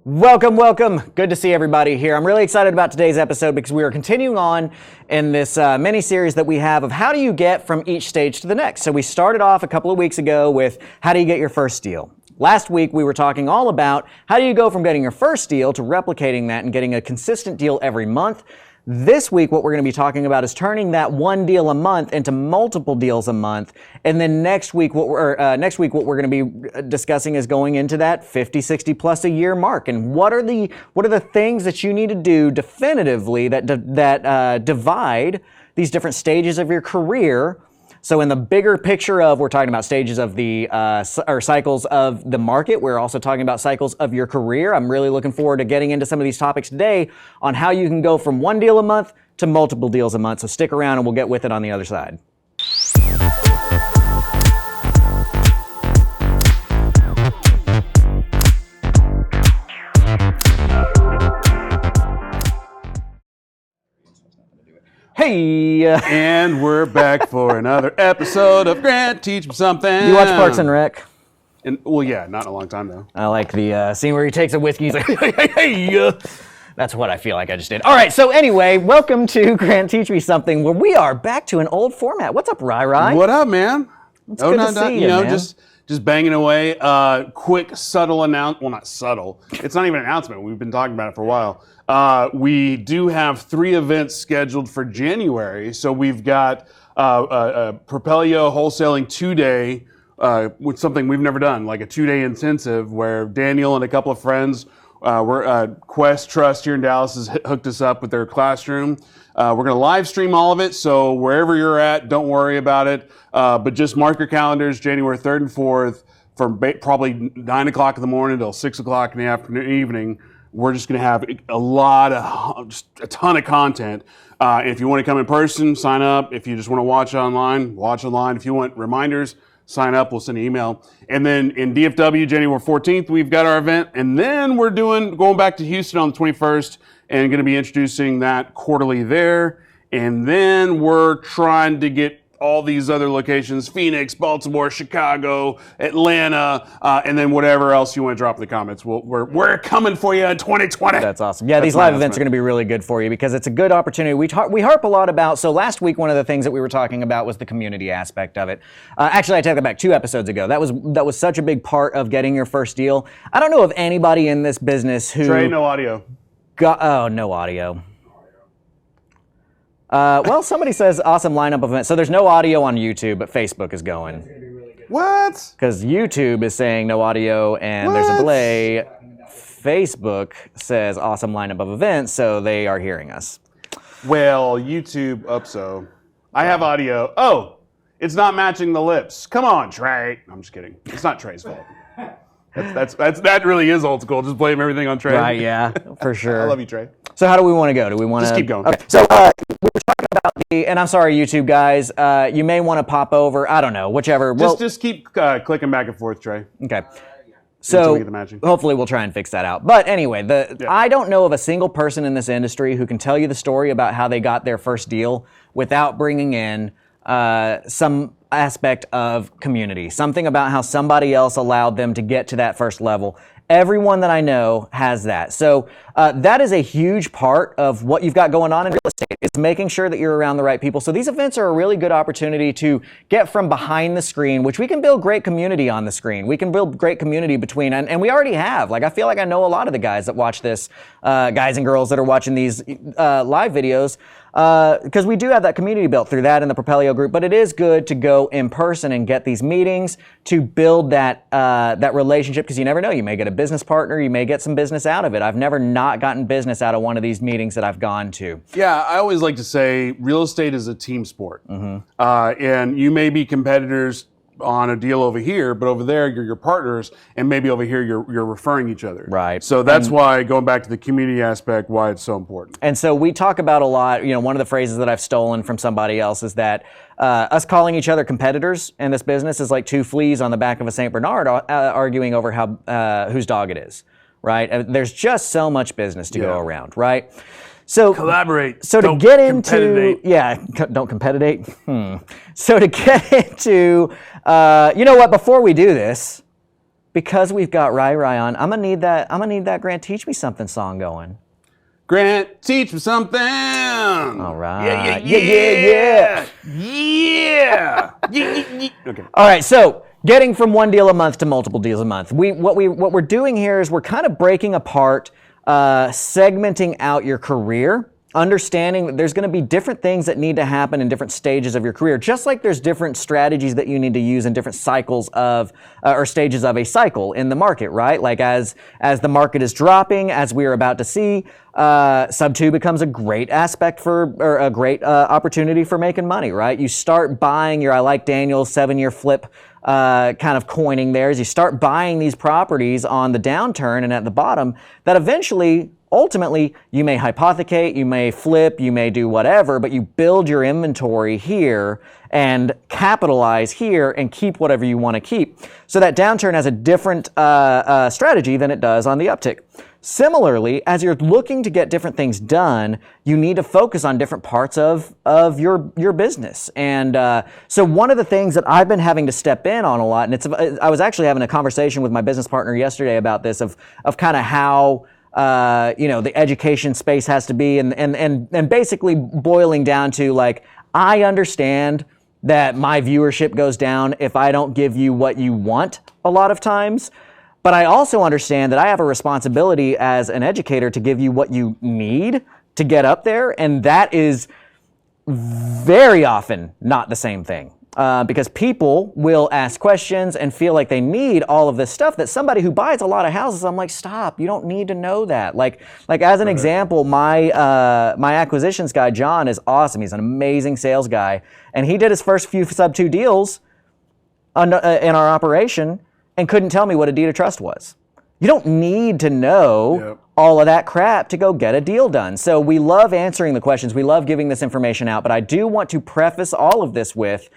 Welcome. Good to see everybody here. I'm really excited about today's episode because we are continuing on in this mini-series that we have of how do you get from each stage to the next. So we started off a couple of weeks ago with how do you get your first deal. Last week we were talking all about how do you go from getting your first deal to replicating that and getting a consistent deal every month. This week, what we're going to be talking about is turning that one deal a month into multiple deals a month. And then next week, what we're going to be discussing is going into that 50, 60 plus a year mark. And what are the things that you need to do definitively that divide these different stages of your career. So in the bigger picture of, we're talking about stages of the, or cycles of the market. We're also talking about cycles of your career. I'm really looking forward to getting into some of these topics today on how you can go from one deal a month to multiple deals a month. So stick around and we'll get with it on the other side. Hey! And we're back for another episode of Grant Teach Me Something. You watch Parks and Rec? Well, yeah, not in a long time though. I like the scene where he takes a whiskey. He's like, hey. That's what I feel like I just did. All right, so anyway, welcome to Grant Teach Me Something, where we are back to an old format. What's up, Rai? What up, man? It's good to see you, man. Just banging away. Quick, subtle announcement. Well, not subtle. It's not even an announcement. We've been talking about it for a while. We do have 3 events scheduled for January. So we've got Propelio wholesaling 2-day with something we've never done, like a 2-day intensive where Daniel and a couple of friends, Quest Trust here in Dallas has hooked us up with their classroom. We're going to live stream all of it. So wherever you're at, don't worry about it. But just mark your calendars, January 3rd and 4th, from probably 9 o'clock in the morning till 6 o'clock in the evening. We're just going to have just a ton of content. If you want to come in person, sign up. If you just want to watch online, watch online. If you want reminders, sign up. We'll send an email. And then in DFW, January 14th, we've got our event. And then we're going back to Houston on the 21st and going to be introducing that quarterly there. And then we're trying to get all these other locations, Phoenix, Baltimore, Chicago, Atlanta, and then whatever else you want to drop in the comments. We're coming for you in 2020. That's awesome. Yeah, these live events are going to be really good for you because it's a good opportunity. We harp a lot about, so last week one of the things that we were talking about was the community aspect of it. Actually, I take that back 2 episodes ago. That was such a big part of getting your first deal. I don't know of anybody in this business who... Trey, no audio. No audio. Well, somebody says awesome lineup of events. So there's no audio on YouTube, but Facebook is going. What? Because YouTube is saying no audio and there's a delay. Facebook says awesome lineup of events, so they are hearing us. Well, YouTube so. I have audio. Oh, it's not matching the lips. Come on, Trey. I'm just kidding. It's not Trey's fault. That really is old school. Just blame everything on Trey. Right, yeah, for sure. I love you, Trey. So how do we want to go? Do we want to... Just keep going. Okay. So we were talking about and I'm sorry, YouTube guys, you may want to pop over. I don't know, whichever. Just keep clicking back and forth, Trey. Okay. So hopefully we'll try and fix that out. But anyway, I don't know of a single person in this industry who can tell you the story about how they got their first deal without bringing in some aspect of community, something about how somebody else allowed them to get to that first level. Everyone that I know has that. So that is a huge part of what you've got going on in real estate. It's making sure that you're around the right people. So these events are a really good opportunity to get from behind the screen, which we can build great community on the screen. We can build great community between, and we already have. Like, I feel like I know a lot of the guys that watch this, guys and girls that are watching these live videos, because we do have that community built through that in the Propelio group. But it is good to go in person and get these meetings to build that relationship, because you never know. You may get a business partner. You may get some business out of it. I've never not gotten business out of one of these meetings that I've gone to. Yeah, I always like to say real estate is a team sport. And you may be competitors on a deal over here, but over there you're your partners, and maybe over here you're referring each other. Right. So that's why, going back to the community aspect, why it's so important. And so we talk about a lot, one of the phrases that I've stolen from somebody else is that us calling each other competitors in this business is like 2 fleas on the back of a St. Bernard arguing over how whose dog it is, right? There's just so much business to go around, right? So collaborate. So to get into, don't competitate. So to get into, you know what? Before we do this, because we've got Rai on, I'm gonna need that Grant Teach Me Something song going. Grant, teach me something. All right. Yeah. Okay. All right, so getting from one deal a month to multiple deals a month. What we're doing here is we're kind of breaking apart, segmenting out your career, understanding that there's going to be different things that need to happen in different stages of your career, just like there's different strategies that you need to use in different cycles of or stages of a cycle in the market, right? Like as the market is dropping, as we are about to see, sub 2 becomes a great aspect or a great opportunity for making money, right? You start buying your I like Daniel's 7-year flip kind of coining there as you start buying these properties on the downturn and at the bottom that eventually, ultimately, you may hypothecate, you may flip, you may do whatever, but you build your inventory here and capitalize here and keep whatever you want to keep. So that downturn has a different strategy than it does on the uptick. Similarly, as you're looking to get different things done, you need to focus on different parts of your business. And so one of the things that I've been having to step in on a lot, and I was actually having a conversation with my business partner yesterday about this, of kind of how the education space has to be, and basically boiling down to, like, I understand that my viewership goes down if I don't give you what you want a lot of times. But I also understand that I have a responsibility as an educator to give you what you need to get up there. And that is very often not the same thing. Because people will ask questions and feel like they need all of this stuff that somebody who buys a lot of houses, I'm like, stop, you don't need to know that. Like as an example, my acquisitions guy, John, is awesome. He's an amazing sales guy. And he did his first few sub 2 deals in our operation and couldn't tell me what a deed of trust was. You don't need to know all of that crap to go get a deal done. So we love answering the questions. We love giving this information out. But I do want to preface all of this with,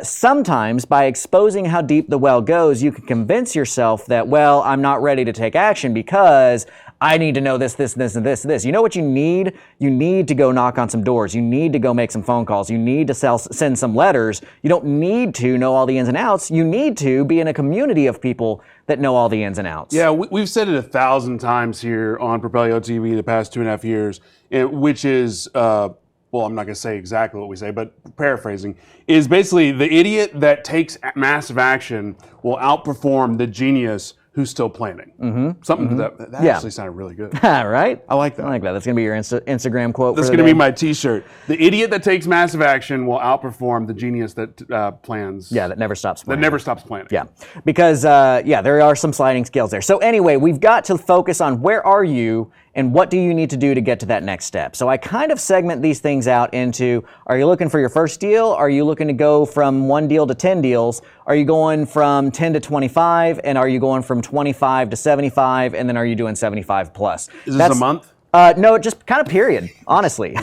sometimes by exposing how deep the well goes, you can convince yourself that, well, I'm not ready to take action because I need to know this, and this. You know what you need? You need to go knock on some doors. You need to go make some phone calls. You need to send some letters. You don't need to know all the ins and outs. You need to be in a community of people that know all the ins and outs. Yeah, we've said it 1,000 times here on Propelio TV the past 2.5 years, which is, well, I'm not going to say exactly what we say, but paraphrasing, is basically the idiot that takes massive action will outperform the genius who's still planning. Something to that actually sounded really good. Right? I like that. I like that. That's going to be your Instagram quote. That's going to be my t-shirt. The idiot that takes massive action will outperform the genius that plans. Yeah, that never stops planning. That never stops planning. Yeah, because, there are some sliding scales there. So anyway, we've got to focus on where are you and what do you need to do to get to that next step. So I kind of segment these things out into, are you looking for your first deal? Are you looking to go from 1 deal to 10 deals? Are you going from 10 to 25? And are you going from 25 to 75? And then are you doing 75 plus? Is this a month? No, just kind of period, honestly.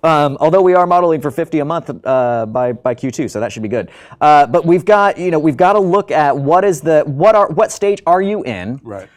Although we are modeling for 50 a month by Q2, so that should be good. But we've got to look at what stage are you in, right,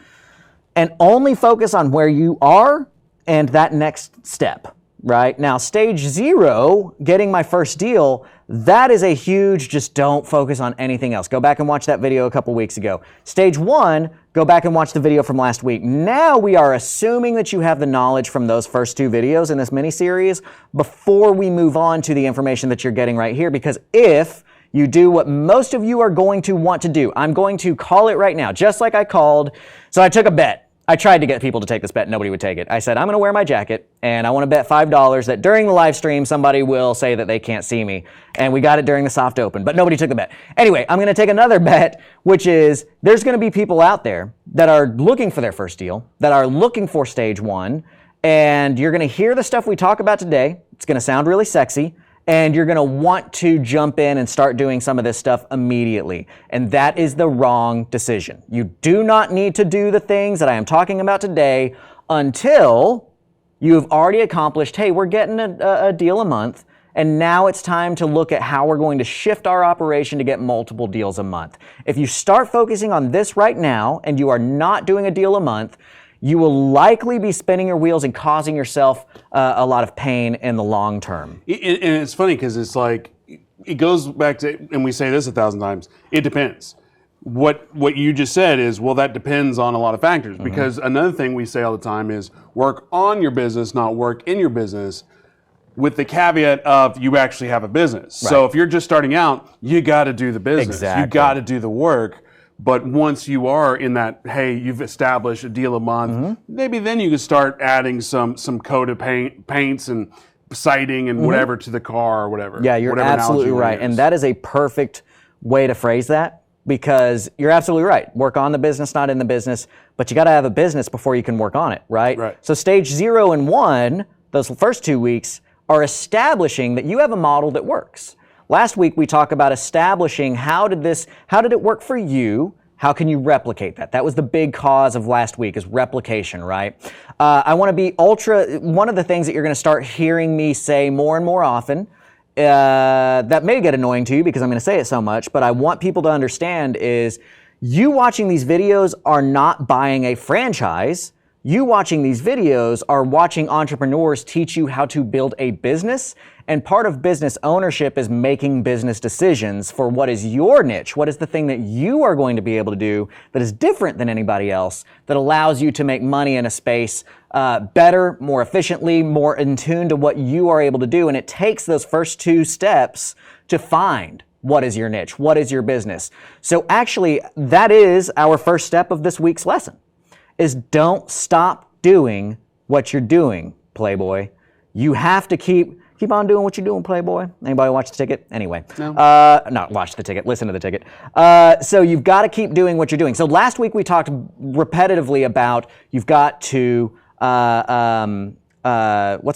and only focus on where you are and that next step. Right now, stage 0, getting my first deal, that is a huge, just don't focus on anything else. Go back and watch that video a couple weeks ago. Stage 1, go back and watch the video from last week. Now we are assuming that you have the knowledge from those first 2 videos in this mini-series before we move on to the information that you're getting right here, because if you do what most of you are going to want to do, I'm going to call it right now, just like I called. So I took a bet. I tried to get people to take this bet. Nobody would take it. I said, I'm going to wear my jacket, and I want to bet $5 that during the live stream, somebody will say that they can't see me. And we got it during the soft open, but nobody took the bet. Anyway, I'm going to take another bet, which is there's going to be people out there that are looking for their first deal, that are looking for stage 1, and you're going to hear the stuff we talk about today. It's going to sound really sexy. And you're going to want to jump in and start doing some of this stuff immediately. And that is the wrong decision. You do not need to do the things that I am talking about today until you've already accomplished, hey, we're getting a deal a month, and now it's time to look at how we're going to shift our operation to get multiple deals a month. If you start focusing on this right now and you are not doing a deal a month, you will likely be spinning your wheels and causing yourself a lot of pain in the long term. And it's funny because it's like, it goes back to, and we say this 1,000 times, it depends. what you just said is, well, that depends on a lot of factors. Because another thing we say all the time is work on your business, not work in your business, with the caveat of you actually have a business. Right. So if you're just starting out, you got to do the business. Exactly. You got to do the work. But once you are in that, hey, you've established a deal a month, maybe then you can start adding some coat of paints and siding and whatever to the car or whatever. Yeah, you're whatever absolutely right. And that is a perfect way to phrase that, because you're absolutely right. Work on the business, not in the business, but you got to have a business before you can work on it, right? Right. So stage 0 and 1, those first 2 weeks, are establishing that you have a model that works. Last week we talked about establishing how did it work for you? How can you replicate that? That was the big cause of last week, is replication, right? I want to be one of the things that you're going to start hearing me say more and more often, that may get annoying to you because I'm going to say it so much, but I want people to understand is you watching these videos are not buying a franchise. You watching these videos are watching entrepreneurs teach you how to build a business, and part of business ownership is making business decisions for what is your niche, what is the thing that you are going to be able to do that is different than anybody else, that allows you to make money in a space better, more efficiently, more in tune to what you are able to do, and it takes those first 2 steps to find what is your niche, what is your business. So actually, that is our first step of this week's lesson. Is don't stop doing what you're doing, Playboy. You have to keep on doing what you're doing, Playboy. Anybody watch the ticket? Anyway. No. Not watch the ticket, listen to the ticket. So you've got to keep doing what you're doing. So last week we talked repetitively about you've got to, what's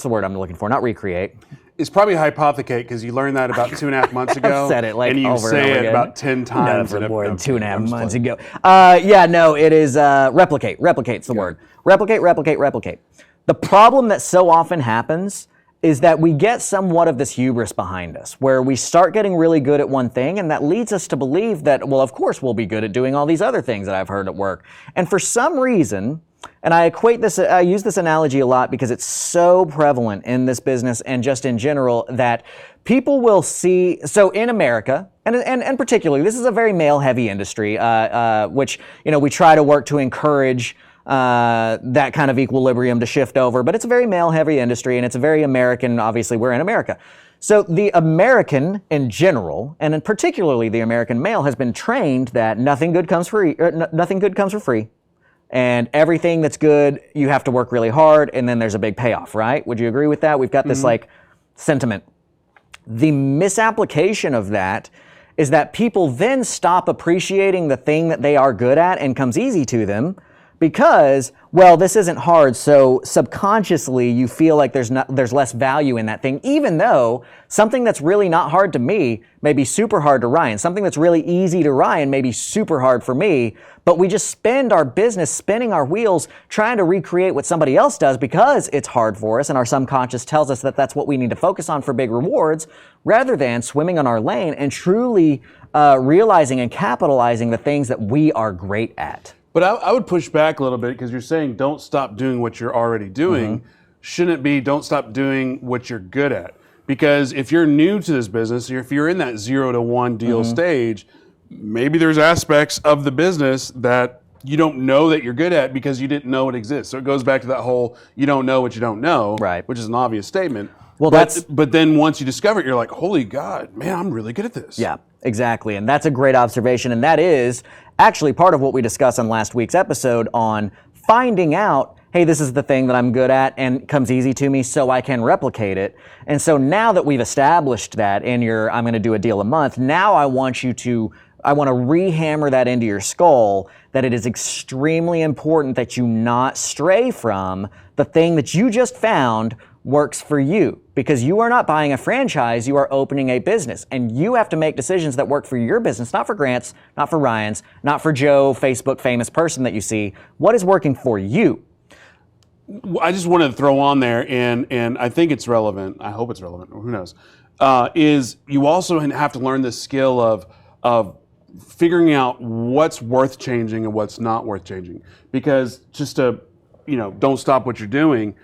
the word I'm looking for? Not recreate. It's probably hypothecate, because you learned that about 2.5 months ago. I've said it like and you over say and over it again. about 10 times. Never more than 2.5 months ago. ago. It is replicate. Replicate's the word. Replicate, replicate, replicate. The problem that so often happens is that we get somewhat of this hubris behind us, where we start getting really good at one thing, and that leads us to believe that, well, of course we'll be good at doing all these other things that I've heard at work. And for some reason, and I use this analogy a lot because it's so prevalent in this business and just in general, that people will see, so in America, and particularly, this is a very male-heavy industry, which, we try to work to encourage that kind of equilibrium to shift over, but it's a very male-heavy industry, and it's a very American, obviously we're in America. So the American in general, and in particularly the American male, has been trained that nothing good comes for free. And everything that's good, you have to work really hard, and then there's a big payoff, right? Would you agree with that? We've got this sentiment. The misapplication of that is that people then stop appreciating the thing that they are good at and comes easy to them because, well, this isn't hard, so subconsciously you feel like there's less value in that thing, even though something that's really not hard to me may be super hard to Ryan. Something that's really easy to Ryan may be super hard for me, but we just spend our business spinning our wheels trying to recreate what somebody else does because it's hard for us, and our subconscious tells us that that's what we need to focus on for big rewards, rather than swimming on our lane and truly realizing and capitalizing the things that we are great at. But I would push back a little bit, because you're saying don't stop doing what you're already doing. Shouldn't it be don't stop doing what you're good at? Because if you're new to this business, or if you're in that 0 to 1 deal stage, maybe there's aspects of the business that you don't know that you're good at because you didn't know it exists. So it goes back to that whole you don't know what you don't know, right? Which is an obvious statement. Well, but then once you discover it, you're like, holy God, man, I'm really good at this. Yeah, exactly. And that's a great observation. And that is actually part of what we discussed on last week's episode on finding out, hey, this is the thing that I'm good at and comes easy to me, so I can replicate it. And so now that we've established that in I'm going to do a deal a month, now I want to re-hammer that into your skull, that it is extremely important that you not stray from the thing that you just found works for you, because you are not buying a franchise, you are opening a business, and you have to make decisions that work for your business, not for Grant's, not for Ryan's, not for Joe, Facebook famous person that you see. What is working for you? I just wanted to throw on there, and I think it's relevant. I hope it's relevant. Who knows? Is you also have to learn the skill of figuring out what's worth changing and what's not worth changing. Because just to, don't stop what you're doing.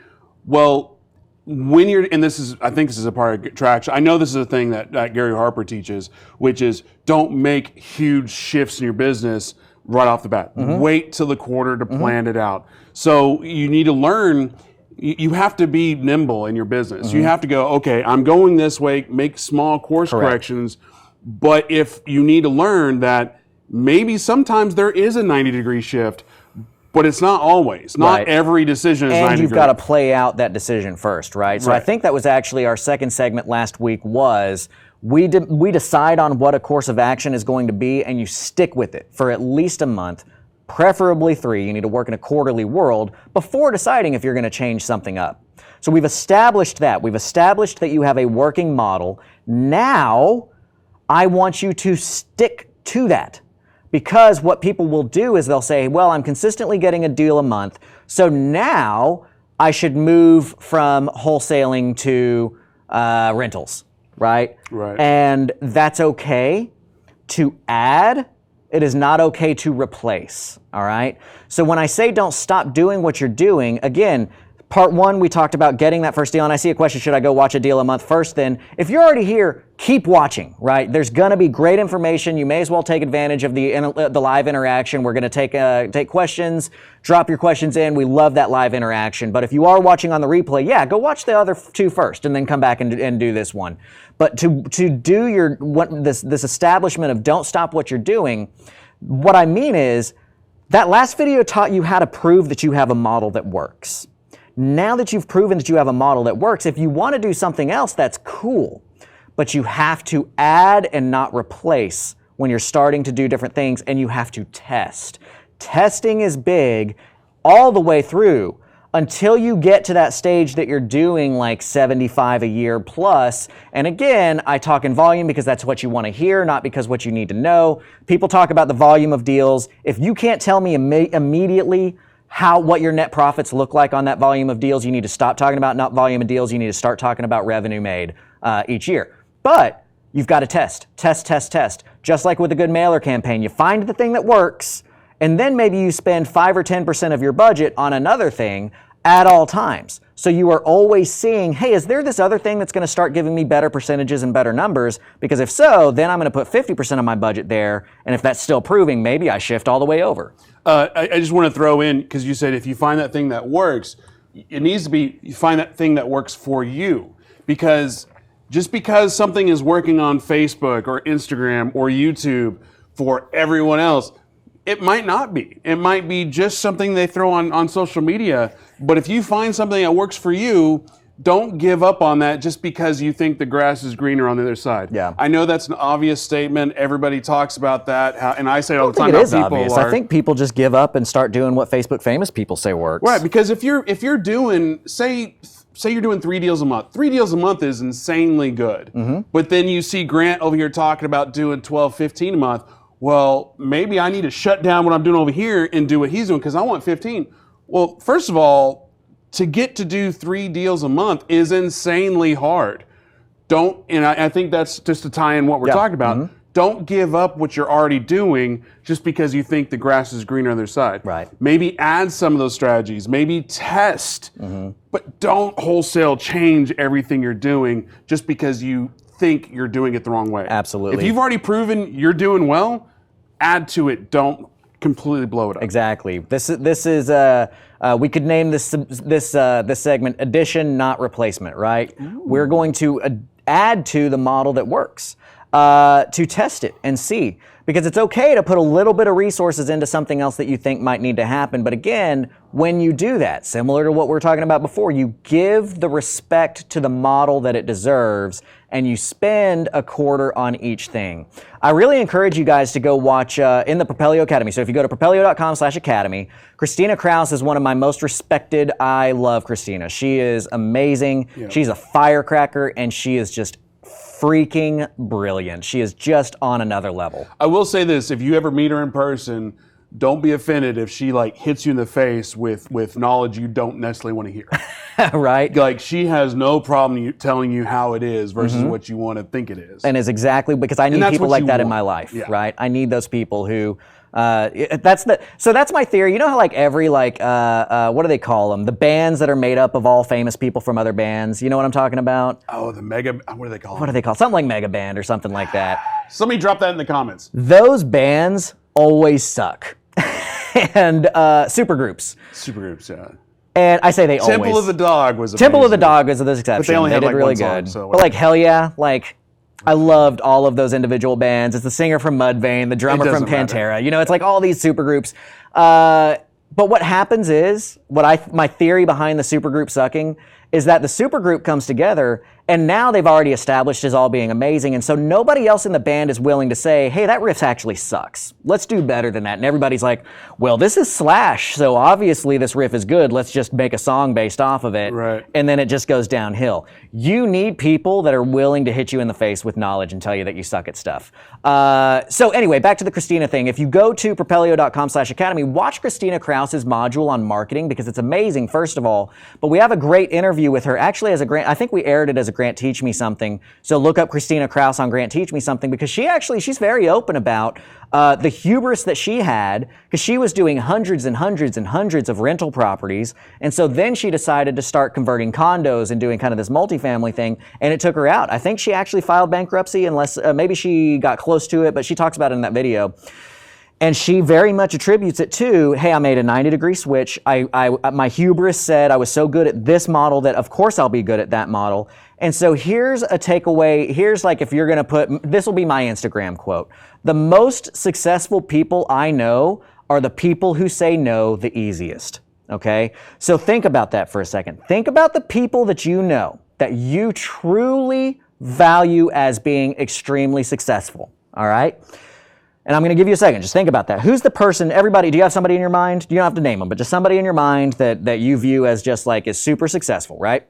Well, when you're, and I think this is a part of traction. I know this is a thing that Gary Harper teaches, which is don't make huge shifts in your business right off the bat. Wait till the quarter to plan it out. So you need to learn, you have to be nimble in your business. You have to go, okay, I'm going this way, make small course corrections. But if you need to learn that maybe sometimes there is a 90-degree shift, but it's not always. Not every decision is 90 And you've degrees. got to play out that decision first, right? So I think that was actually our second segment last week was we decide on what a course of action is going to be, and you stick with it for at least a month, preferably 3. You need to work in a quarterly world before deciding if you're going to change something up. So we've established that. We've established that you have a working model. Now, I want you to stick to that. Because what people will do is they'll say, well, I'm consistently getting a deal a month, so now I should move from wholesaling to rentals, right? And that's okay to add. It is not okay to replace, all right? So when I say don't stop doing what you're doing, again, part 1, we talked about getting that first deal, and I see a question, should I go watch a deal a month first? Then if you're already here, keep watching, right? There's gonna be great information. You may as well take advantage of the live interaction. We're gonna take questions, drop your questions in. We love that live interaction. But if you are watching on the replay, yeah, go watch the other 2 first and then come back and do this one. But to do this establishment of don't stop what you're doing, what I mean is that last video taught you how to prove that you have a model that works. Now that you've proven that you have a model that works, if you want to do something else, that's cool. But you have to add and not replace when you're starting to do different things, and you have to test. Testing is big all the way through until you get to that stage that you're doing like 75 a year plus. And again, I talk in volume because that's what you want to hear, not because what you need to know. People talk about the volume of deals. If you can't tell me immediately what your net profits look like on that volume of deals, you need to stop talking about not volume of deals. You need to start talking about revenue made each year. But you've got to test. Just like with a good mailer campaign, you find the thing that works, and then maybe you spend 5 or 10% of your budget on another thing at all times. So you are always seeing, hey, is there this other thing that's going to start giving me better percentages and better numbers? Because if so, then I'm going to put 50% of my budget there, and if that's still proving, maybe I shift all the way over. I just want to throw in, because you said if you find that thing that works, it needs to be, you find that thing that works for you. Because just because something is working on Facebook or Instagram or YouTube for everyone else, it might not be. It might be just something they throw on social media. But if you find something that works for you, don't give up on that just because you think the grass is greener on the other side. Yeah. I know that's an obvious statement. Everybody talks about that, and I say it all the I time. think it is obvious. I think people just give up and start doing what Facebook famous people say works. Right, because if you're doing, say you're doing 3 deals a month. 3 deals a month is insanely good. But then you see Grant over here talking about doing 12, 15 a month. Well, maybe I need to shut down what I'm doing over here and do what he's doing because I want 15. Well, first of all, to get to do 3 deals a month is insanely hard. And I think that's just to tie in what we're talking about. Don't give up what you're already doing just because you think the grass is greener on the other side. Right. Maybe add some of those strategies. Maybe test. But don't wholesale change everything you're doing just because you think you're doing it the wrong way. Absolutely. If you've already proven you're doing well, add to it. Don't completely blow it up. Exactly. This is we could name this segment addition, not replacement, right? Ooh. We're going to add to the model that works to test it and see. Because it's okay to put a little bit of resources into something else that you think might need to happen. But again, when you do that, similar to what we were talking about before, you give the respect to the model that it deserves and you spend a quarter on each thing. I really encourage you guys to go watch in the Propelio Academy. So if you go to propelio.com/academy, Christina Kraus is one of my most respected. I love Christina. She is amazing. Yep. She's a firecracker and she is just freaking brilliant. She is just on another level. I will say this, if you ever meet her in person, don't be offended if she hits you in the face with knowledge you don't necessarily want to hear. Right? Like she has no problem telling you how it is versus what you want to think it is. And is exactly because I need people like that in my life, right? I need those people who That's my theory. You know how like every like what do they call them? The bands that are made up of all famous people from other bands. You know what I'm talking about? Oh, the mega. What do they call? What do they call? Something like mega band or something like that. Somebody drop that in the comments. Those bands always suck. And supergroups. Supergroups, yeah. And I say they always. Temple of the Dog was amazing. Temple of the Dog was the exception. But they only had did like really one good. song, so but like Hell Yeah, like I loved all of those individual bands. It's the singer from Mudvayne, the drummer from doesn't Pantera. matter. You know, it's like all these supergroups. But what happens is, my theory behind the supergroup sucking is that the supergroup comes together and now they've already established as all being amazing, and so nobody else in the band is willing to say, hey, that riff actually sucks. Let's do better than that. And everybody's like, well, this is Slash, so obviously this riff is good. Let's just make a song based off of it. Right. And then it just goes downhill. You need people that are willing to hit you in the face with knowledge and tell you that you suck at stuff. So anyway, back to the Christina thing. If you go to propelio.com/academy, watch Christina Krause's module on marketing because it's amazing, first of all. But we have a great interview with her, actually as a grant. I think we aired it as a Grant Teach Me Something. So look up Christina Krause on Grant Teach Me Something because she's very open about the hubris that she had because she was doing hundreds and hundreds and hundreds of rental properties. And so then she decided to start converting condos and doing kind of this multifamily thing. And it took her out. I think she actually filed bankruptcy unless maybe she got close to it, but she talks about it in that video. And she very much attributes it to, hey, I made a 90-degree switch. My hubris said I was so good at this model that of course I'll be good at that model. And so here's a takeaway. Here's like if you're going to put, this will be my Instagram quote. The most successful people I know are the people who say no the easiest. Okay? So think about that for a second. Think about the people that you know that you truly value as being extremely successful. All right? And I'm going to give you a second. Just think about that. Who's the person, everybody, do you have somebody in your mind? You don't have to name them, but just somebody in your mind that you view as just like is super successful, right?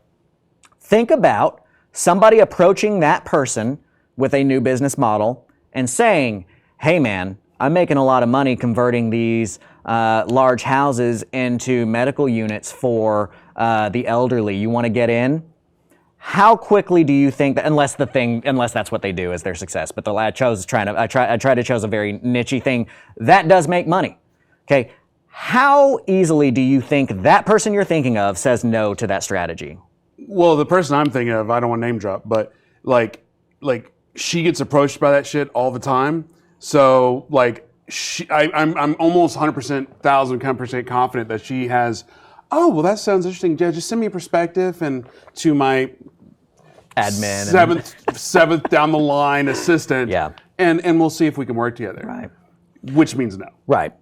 Think about somebody approaching that person with a new business model and saying, hey man, I'm making a lot of money converting these large houses into medical units for the elderly. You want to get in? How quickly do you think that, unless that's what they do as their success, but I tried to choose a very niche-y thing, that does make money. Okay, how easily do you think that person you're thinking of says no to that strategy? Well, the person I'm thinking of, I don't want to name drop, but like she gets approached by that shit all the time. So like I'm almost 100%, 1,000% confident that she has. Oh, well, that sounds interesting. Yeah, just send me a perspective and to my admin seventh down the line assistant. Yeah. And we'll see if we can work together. Right. Which means no. Right.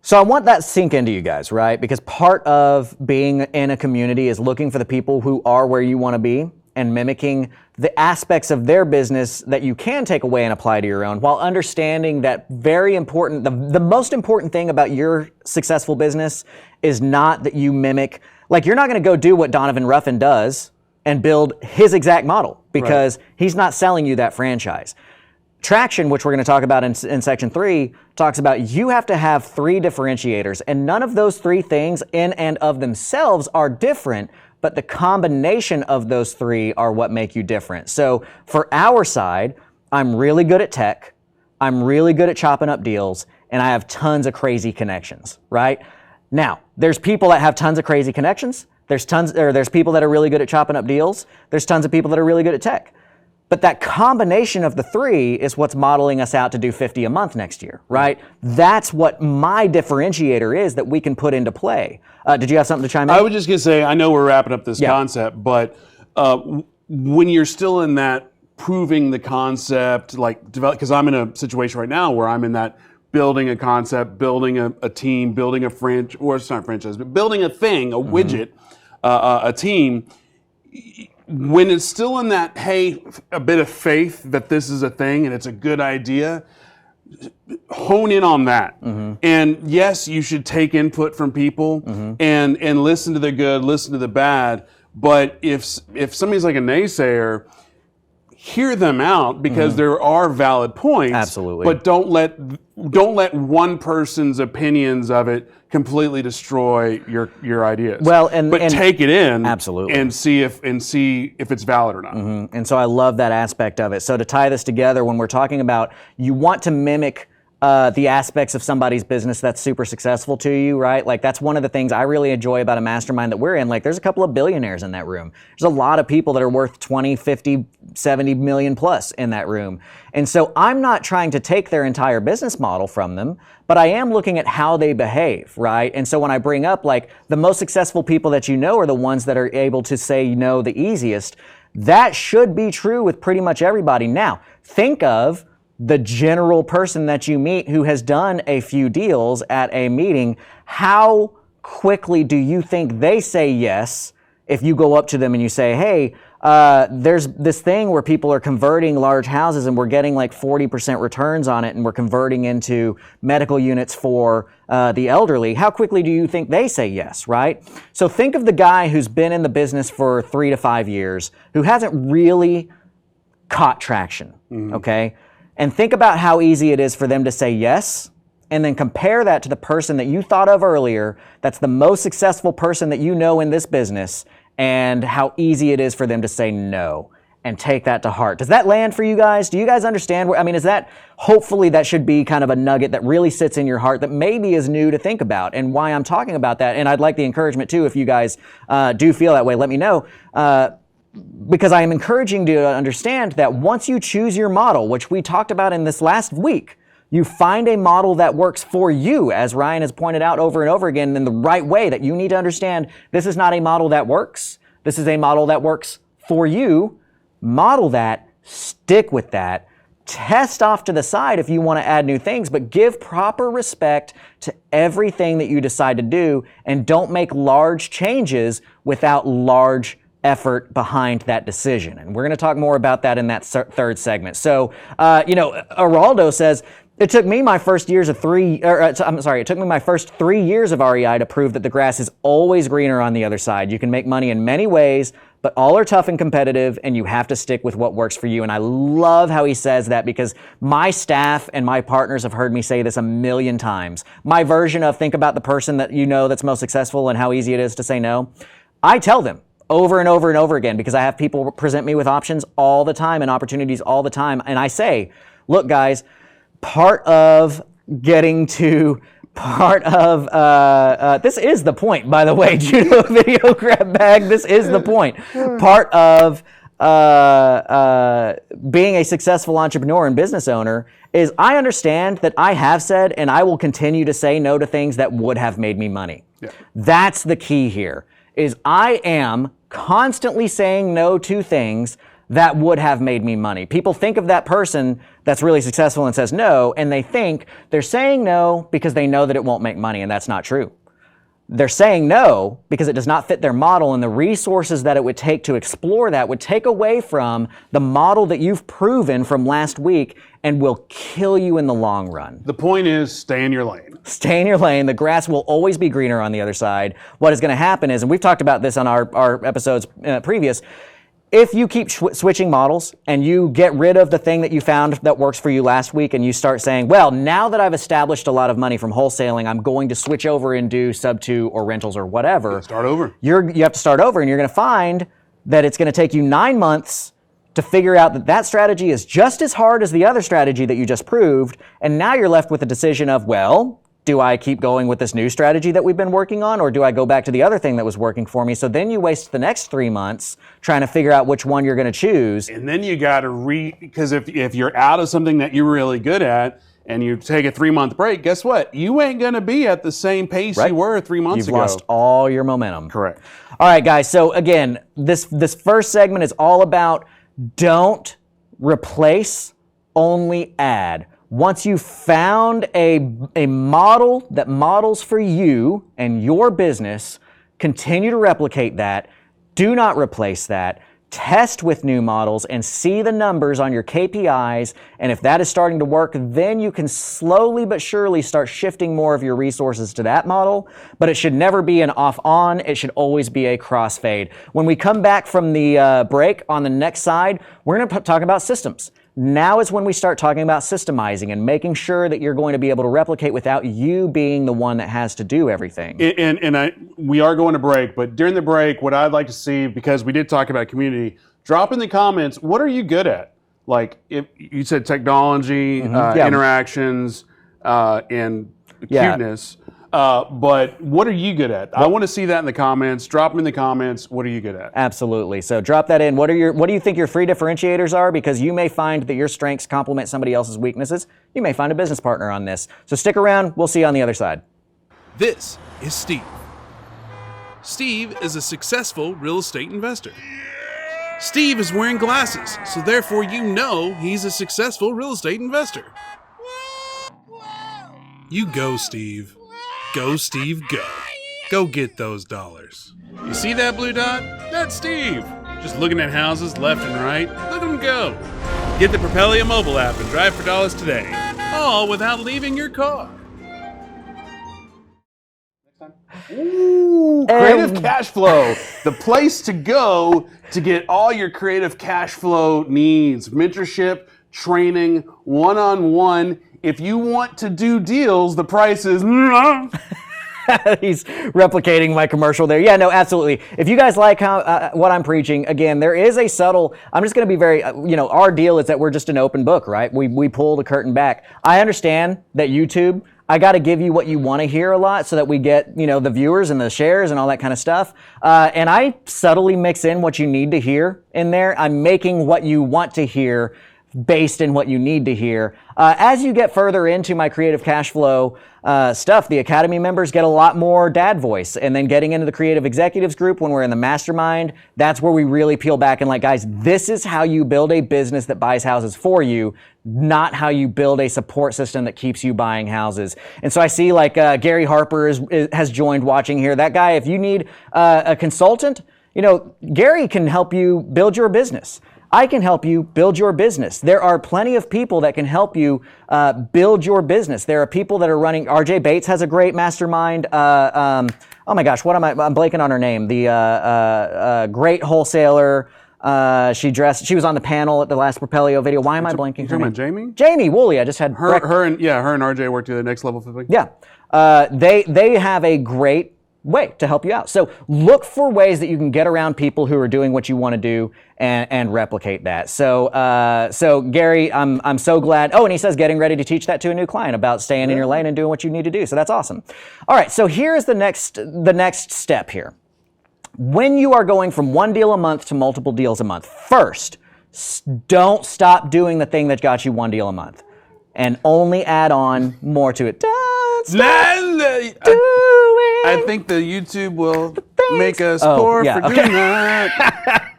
So I want that to sink into you guys, right? Because part of being in a community is looking for the people who are where you want to be and mimicking the aspects of their business that you can take away and apply to your own, while understanding that very important, the most important thing about your successful business is not that you mimic, like you're not going to go do what Donovan Ruffin does and build his exact model because he's not selling you that franchise. Traction, which we're going to talk about in section 3, talks about you have to have 3 differentiators, and none of those 3 things in and of themselves are different, but the combination of those 3 are what make you different. So for our side, I'm really good at tech, I'm really good at chopping up deals, and I have tons of crazy connections, right? Now, there's people that have tons of crazy connections, there's people that are really good at chopping up deals, there's tons of people that are really good at tech. But that combination of the 3 is what's modeling us out to do 50 a month next year, right? That's what my differentiator is that we can put into play. Did you have something to chime in? I was just going to say, I know we're wrapping up this concept, but when you're still in that proving the concept, like develop, because I'm in a situation right now where I'm in that building a concept, building a team, building a franchise, or it's not a franchise, but building a thing, a widget, a team. When it's still in that, hey, a bit of faith that this is a thing and it's a good idea, hone in on that. And yes, you should take input from people and listen to the good, listen to the bad. But if somebody's like a naysayer, hear them out because there are valid points. Absolutely. But don't let one person's opinions of it completely destroy your ideas. Well, and take it in, absolutely, and see if it's valid or not. And so I love that aspect of it. So to tie this together, when we're talking about you want to mimic the aspects of somebody's business that's super successful to you, right? Like that's one of the things I really enjoy about a mastermind that we're in. Like there's a couple of billionaires in that room. There's a lot of people that are worth 20, 50, 70 million plus in that room. And so I'm not trying to take their entire business model from them, but I am looking at how they behave, right? And so when I bring up like the most successful people that you know are the ones that are able to say no the easiest, that should be true with pretty much everybody. Now, think of the general person that you meet who has done a few deals at a meeting. How quickly do you think they say yes if you go up to them and you say, hey, there's this thing where people are converting large houses and we're getting like 40% returns on it and we're converting into medical units for the elderly. How quickly do you think they say yes, right? So think of the guy who's been in the business for 3 to 5 years, who hasn't really caught traction, okay? And think about how easy it is for them to say yes, and then compare that to the person that you thought of earlier that's the most successful person that you know in this business, and how easy it is for them to say no, and take that to heart. Does that land for you guys? Do you guys understand? Is that, hopefully that should be kind of a nugget that really sits in your heart that maybe is new to think about, and why I'm talking about that. And I'd like the encouragement too, if you guys do feel that way, let me know. Because I am encouraging you to understand that once you choose your model, which we talked about in this last week, you find a model that works for you, as Ryan has pointed out over and over again, in the right way, that you need to understand this is not a model that works. This is a model that works for you. Model that, stick with that, test off to the side if you want to add new things, but give proper respect to everything that you decide to do, and don't make large changes without large effort behind that decision. And we're going to talk more about that in that third segment. So, Araldo says, it took me my first years of it took me my first 3 years of REI to prove that the grass is always greener on the other side. You can make money in many ways, but all are tough and competitive, and you have to stick with what works for you. And I love how he says that, because my staff and my partners have heard me say this a million times. My version of think about the person that you know that's most successful and how easy it is to say no. I tell them over and over and over again, because I have people present me with options all the time and opportunities all the time. And I say, look, guys, part of this is the point, by the way, Judo video grab bag, this is the point. Part of being a successful entrepreneur and business owner is I understand that I have said and I will continue to say no to things that would have made me money. Yeah. That's the key here, is I am constantly saying no to things that would have made me money. People think of that person that's really successful and says no, and they think they're saying no because they know that it won't make money, and that's not true. They're saying no because it does not fit their model, and the resources that it would take to explore that would take away from the model that you've proven from last week and will kill you in the long run. The point is, stay in your lane. Stay in your lane. The grass will always be greener on the other side. What is going to happen is, and we've talked about this on our episodes previous, if you keep switching models and you get rid of the thing that you found that works for you last week, and you start saying, well, now that I've established a lot of money from wholesaling, I'm going to switch over and do sub-2 or rentals or whatever. Start over. You have to start over, and you're going to find that it's going to take you 9 months to figure out that that strategy is just as hard as the other strategy that you just proved. And now you're left with the decision of, well, do I keep going with this new strategy that we've been working on, or do I go back to the other thing that was working for me? So then you waste the next 3 months trying to figure out which one you're going to choose. And then you got to because if you're out of something that you're really good at and you take a 3-month break, guess what? You ain't going to be at the same pace you were 3 months ago. You've lost all your momentum. Correct. All right, guys. So again, this first segment is all about don't replace, only add. Once you've found a model that models for you and your business, continue to replicate that. Do not replace that. Test with new models and see the numbers on your KPIs. And if that is starting to work, then you can slowly but surely start shifting more of your resources to that model. But it should never be an off-on. It should always be a crossfade. When we come back from the break on the next side, we're going to talk about systems. Now is when we start talking about systemizing and making sure that you're going to be able to replicate without you being the one that has to do everything. We are going to break, but during the break, what I'd like to see, because we did talk about community, drop in the comments, what are you good at? Like, if you said technology, interactions, and cuteness. But what are you good at? I want to see that in the comments. Drop them in the comments. What are you good at? Absolutely. So drop that in. What do you think your free differentiators are? Because you may find that your strengths complement somebody else's weaknesses. You may find a business partner on this. So stick around. We'll see you on the other side. This is Steve. Steve is a successful real estate investor. Steve is wearing glasses, so therefore you know he's a successful real estate investor. You go, Steve. Go, Steve, go. Go get those dollars. You see that blue dot? That's Steve. Just looking at houses left and right. Look at him go. Get the Propelio mobile app and drive for dollars today. All without leaving your car. Ooh, creative cash flow. The place to go to get all your creative cash flow needs. Mentorship, training, one-on-one. If you want to do deals, the price is... He's replicating my commercial there. Yeah, no, absolutely. If you guys like how what I'm preaching, again, there is a subtle, I'm just going to be very, our deal is that we're just an open book, right? We pull the curtain back. I understand that YouTube, I got to give you what you want to hear a lot so that we get, the viewers and the shares and all that kind of stuff. And I subtly mix in what you need to hear in there. I'm making what you want to hear based in what you need to hear. As you get further into my creative cash flow stuff, the Academy members get a lot more dad voice. And then getting into the creative executives group when we're in the mastermind, that's where we really peel back and guys, this is how you build a business that buys houses for you, not how you build a support system that keeps you buying houses. And so I see Gary Harper has joined watching here. That guy, if you need a consultant, Gary can help you build your business. I can help you build your business. There are plenty of people that can help you build your business. There are people that are running. RJ Bates has a great mastermind. Oh my gosh, I'm blanking on her name. The great wholesaler. She was on the panel at the last Propelio video. Why am I blanking? You talking about Jamie? Jamie Woolley. I just had her and RJ worked to the next level flipping. Yeah, they have a great way to help you out. So look for ways that you can get around people who are doing what you want to do and replicate that. So Gary, I'm so glad. Oh, and he says getting ready to teach that to a new client about staying in your lane and doing what you need to do. So that's awesome. All right. So here's the next step here. When you are going from one deal a month to multiple deals a month, first, don't stop doing the thing that got you one deal a month and only add on more to it. Don't stop I think the YouTube will make us poor for doing that.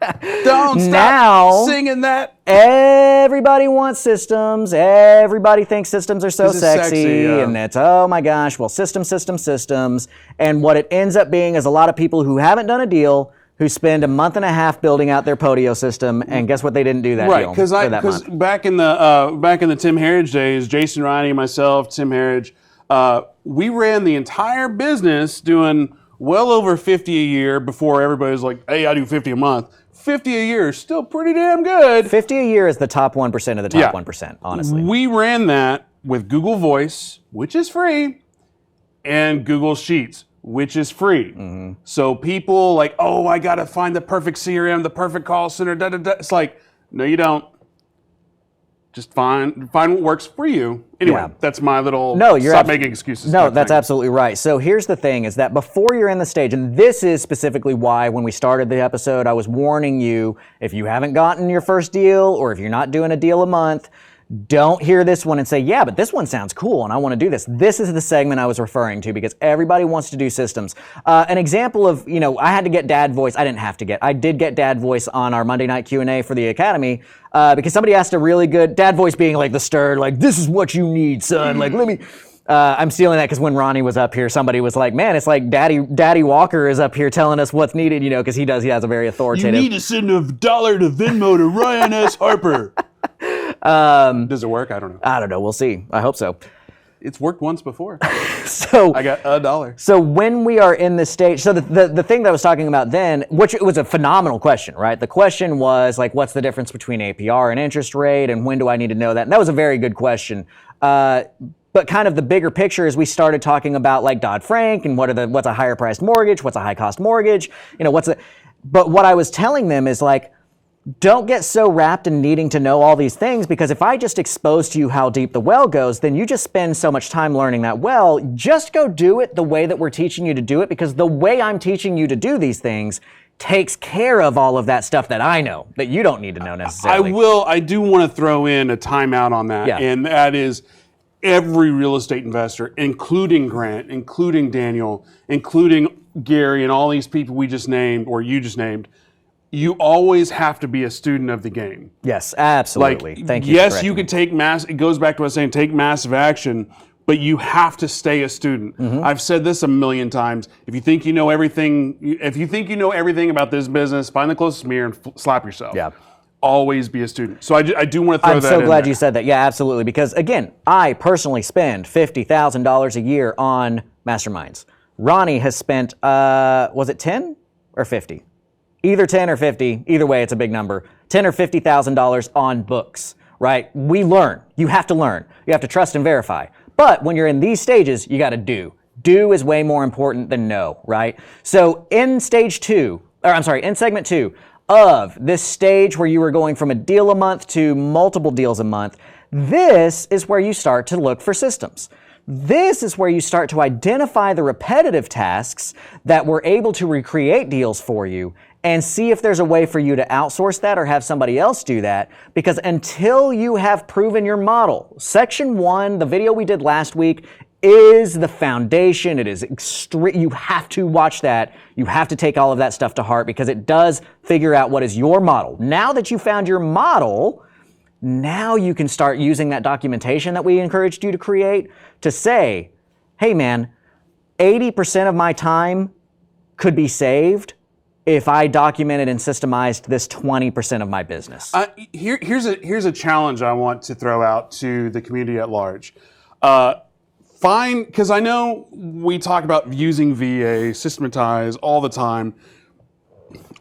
Don't stop singing that. Everybody wants systems. Everybody thinks systems are so sexy. And it's, oh my gosh, well, systems. And what it ends up being is a lot of people who haven't done a deal who spend a month and a half building out their Podio system, and guess what? They didn't do that deal. Right, because back in the Tim Harridge days, Jason Riney, myself, Tim Harridge, we ran the entire business doing well over 50 a year before everybody was like, hey, I do 50 a month. 50 a year is still pretty damn good. 50 a year is the top 1% of the top 1%, honestly. We ran that with Google Voice, which is free, and Google Sheets, which is free. Mm-hmm. So people I got to find the perfect CRM, the perfect call center, da da da. It's like, no, you don't. Just find what works for you. Anyway, that's my little stop making excuses. No, that's absolutely right. So here's the thing is that before you're in the stage, and this is specifically why when we started the episode, I was warning you, if you haven't gotten your first deal or if you're not doing a deal a month, don't hear this one and say, yeah, but this one sounds cool and I want to do this. This is the segment I was referring to because everybody wants to do systems. An example of, I had to get dad voice. I did get dad voice on our Monday night Q&A for the Academy because somebody asked a really good, dad voice being the stern, this is what you need, son. Let me... I'm stealing that because when Ronnie was up here, somebody was like, man, it's like Daddy Walker is up here telling us what's needed, because he has a very authoritative... You need to send $1 to Venmo to Ryan S. Harper. Does it work? I don't know. I don't know. We'll see. I hope so. It's worked once before. So I got $1. So when we are in this stage, so the thing that I was talking about then, which was a phenomenal question, right? The question was what's the difference between APR and interest rate, and when do I need to know that? And that was a very good question. But kind of the bigger picture is we started talking about Dodd-Frank and what's a higher priced mortgage, what's a high cost mortgage, but what I was telling them is Don't get so wrapped in needing to know all these things, because if I just expose to you how deep the well goes, then you just spend so much time learning that well. Just go do it the way that we're teaching you to do it, because the way I'm teaching you to do these things takes care of all of that stuff that I know that you don't need to know necessarily. I do want to throw in a timeout on that, and that is every real estate investor, including Grant, including Daniel, including Gary, and all these people we just named, or you just named, you always have to be a student of the game. Yes, absolutely. Like, thank you. Yes, you could take it goes back to us saying take massive action, but you have to stay a student. I've said this a million times. If you think you know everything, about this business, find the closest mirror and slap yourself. Yeah. Always be a student. So I do want to throw that in. I'm so glad there. you said that. Yeah, absolutely. Because again, I personally spend $50,000 a year on masterminds. Ronnie has spent, was it 10 or 50? Either 10 or 50, either way, it's a big number. $10,000 or $50,000 on books, right? We learn. You have to learn. You have to trust and verify. But when you're in these stages, you got to do. Do is way more important than know, right? So in segment 2 of this stage where you are going from a deal a month to multiple deals a month, this is where you start to look for systems. This is where you start to identify the repetitive tasks that were able to recreate deals for you, and see if there's a way for you to outsource that or have somebody else do that. Because until you have proven your model, section 1, the video we did last week, is the foundation. It is extreme. You have to watch that. You have to take all of that stuff to heart, because it does figure out what is your model. Now that you found your model, now you can start using that documentation that we encouraged you to create to say, hey man, 80% of my time could be saved if I documented and systemized this 20% of my business. Here's a challenge I want to throw out to the community at large. Because I know we talk about using VA, systematize all the time.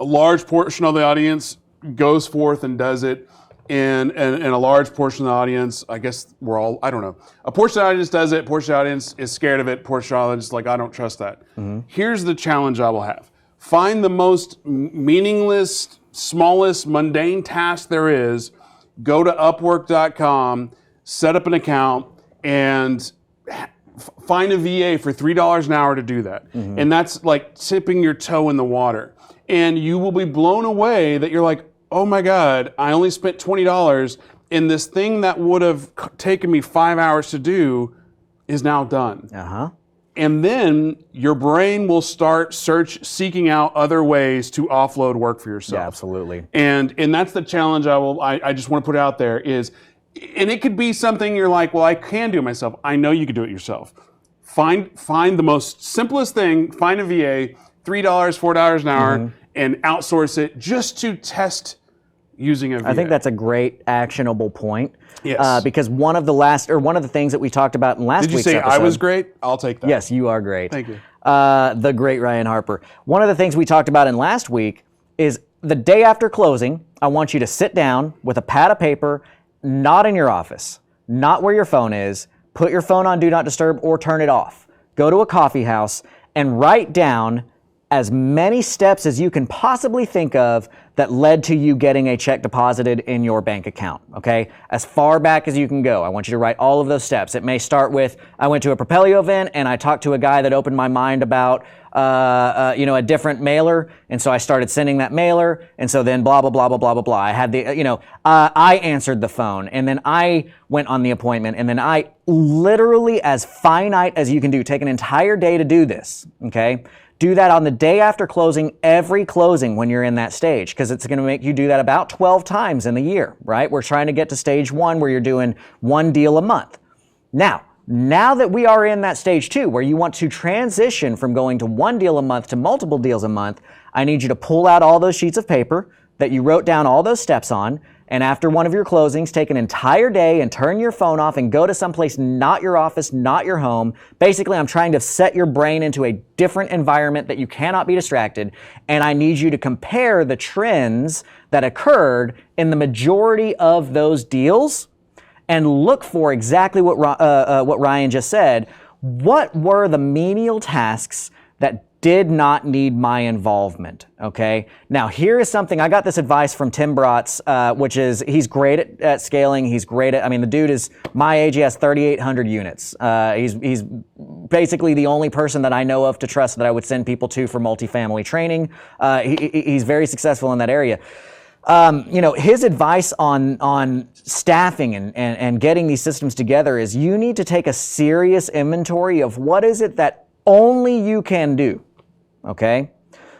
A large portion of the audience goes forth and does it, and a large portion of the audience, I guess I don't know. A portion of the audience does it, a portion of the audience is scared of it, a portion of the audience is like, I don't trust that. Here's the challenge I will have. Find the most meaningless, smallest, mundane task there is, go to Upwork.com, set up an account, and find a VA for $3 an hour to do that. And that's like tipping your toe in the water. And you will be blown away that you're like, oh my God, I only spent $20, and this thing that would have taken me 5 hours to do is now done. And then your brain will start seeking out other ways to offload work for yourself. Yeah, absolutely. And that's the challenge I just want to put out there is, and it could be something you're like, well, I can do it myself. I know you can do it yourself. Find the most simplest thing, find a VA, $3, $4 an hour, and outsource it just to test using a VA. I think that's a great actionable point. Yes. Because one of the things that we talked about in last week's episode. Did you say I was great? I'll take that. Yes, you are great. Thank you. The great Ryan Harper. One of the things we talked about in last week is the day after closing, I want you to sit down with a pad of paper, not in your office, not where your phone is, put your phone on Do Not Disturb or turn it off. Go to a coffee house and write down as many steps as you can possibly think of that led to you getting a check deposited in your bank account, okay? As far back as you can go. I want you to write all of those steps. It may start with, I went to a Propelio event and I talked to a guy that opened my mind about a different mailer, and so I started sending that mailer, and so then blah, blah, blah, blah, blah, blah, blah. I had I answered the phone, and then I went on the appointment, and then I literally, as finite as you can do, take an entire day to do this, okay? Do that on the day after closing, every closing when you're in that stage, because it's going to make you do that about 12 times in the year, right? We're trying to get to stage 1 where you're doing 1 deal a month. Now that we are in that stage 2 where you want to transition from going to 1 deal a month to multiple deals a month, I need you to pull out all those sheets of paper that you wrote down all those steps on, and after one of your closings, take an entire day and turn your phone off and go to someplace not your office, not your home. Basically, I'm trying to set your brain into a different environment that you cannot be distracted, and I need you to compare the trends that occurred in the majority of those deals and look for exactly what Ryan just said. What were the menial tasks that did not need my involvement, okay? Now, here is something, I got this advice from Tim Bratz, which is, he's great at scaling, he's great at, I mean, the dude is my age, he has 3,800 units. He's basically the only person that I know of to trust that I would send people to for multifamily training. He's very successful in that area. His advice on staffing and getting these systems together is you need to take a serious inventory of what is it that only you can do, okay?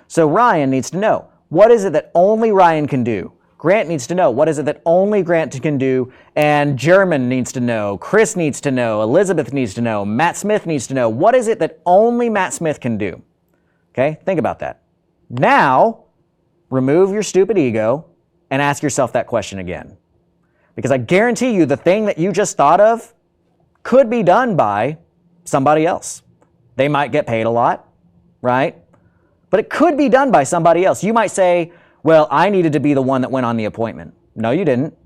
So Ryan needs to know, what is it that only Ryan can do? Grant needs to know, what is it that only Grant can do? And German needs to know, Chris needs to know, Elizabeth needs to know, Matt Smith needs to know, what is it that only Matt Smith can do? Okay, think about that. Now, remove your stupid ego and ask yourself that question again. Because I guarantee you the thing that you just thought of could be done by somebody else. They might get paid a lot, right? But it could be done by somebody else. You might say, well, I needed to be the one that went on the appointment. No, you didn't.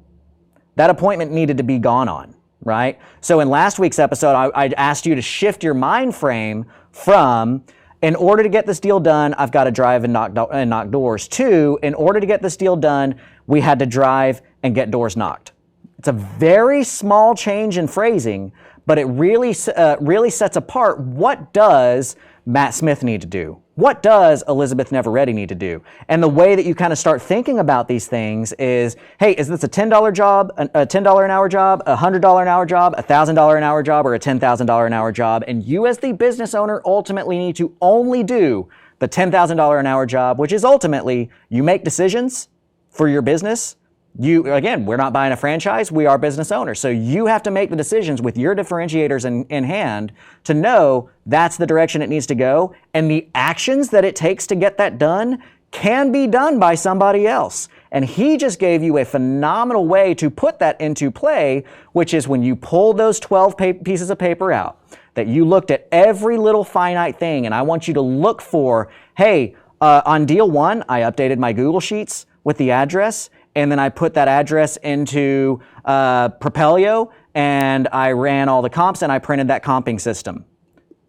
That appointment needed to be gone on, right? So in last week's episode, I asked you to shift your mind frame from, in order to get this deal done, I've got to drive and knock doors, to, in order to get this deal done, we had to drive and get doors knocked. It's a very small change in phrasing, but it really sets apart what does Matt Smith need to do? What does Elizabeth Neveready need to do? And the way that you kind of start thinking about these things is, hey, is this a $10 job, a $10 an hour job, a $100 an hour job, a $1,000 an hour job, or a $10,000 an hour job? And you as the business owner ultimately need to only do the $10,000 an hour job, which is ultimately you make decisions for your business. Again, we're not buying a franchise, we are business owners. So you have to make the decisions with your differentiators in hand to know that's the direction it needs to go. And the actions that it takes to get that done can be done by somebody else. And he just gave you a phenomenal way to put that into play, which is when you pull those 12 pieces of paper out, that you looked at every little finite thing. And I want you to look for, hey, on deal one, I updated my Google Sheets with the address. And then I put that address into Propelio, and I ran all the comps, and I printed that comping system.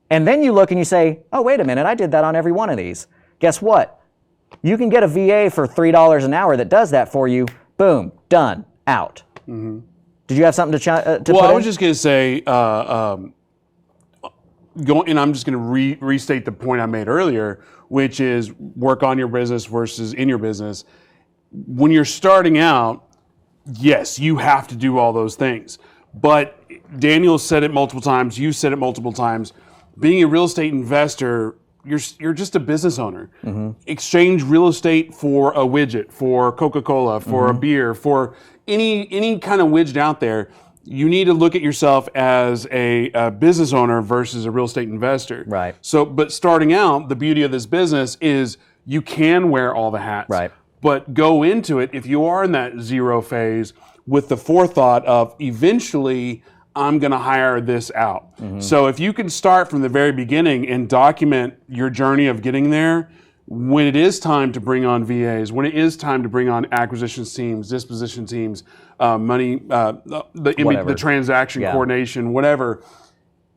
And then you look and you say, oh, wait a minute, I did that on every one of these. Guess what? You can get a VA for $3 an hour that does that for you. Boom, done, out. Mm-hmm. Did you have something to put in? I was just going to say, and I'm just going to restate the point I made earlier, which is work on your business versus in your business. When you're starting out, yes, you have to do all those things. But Daniel said it multiple times, you said it multiple times, being a real estate investor, you're just a business owner. Mm-hmm. Exchange real estate for a widget, for Coca-Cola, for a beer, for any kind of widget out there. You need to look at yourself as a business owner versus a real estate investor. Right. So, but starting out, the beauty of this business is you can wear all the hats. Right. But go into it, if you are in that zero phase, with the forethought of eventually I'm going to hire this out. Mm-hmm. So if you can start from the very beginning and document your journey of getting there, when it is time to bring on VAs, when it is time to bring on acquisitions teams, disposition teams, the transaction coordination, whatever,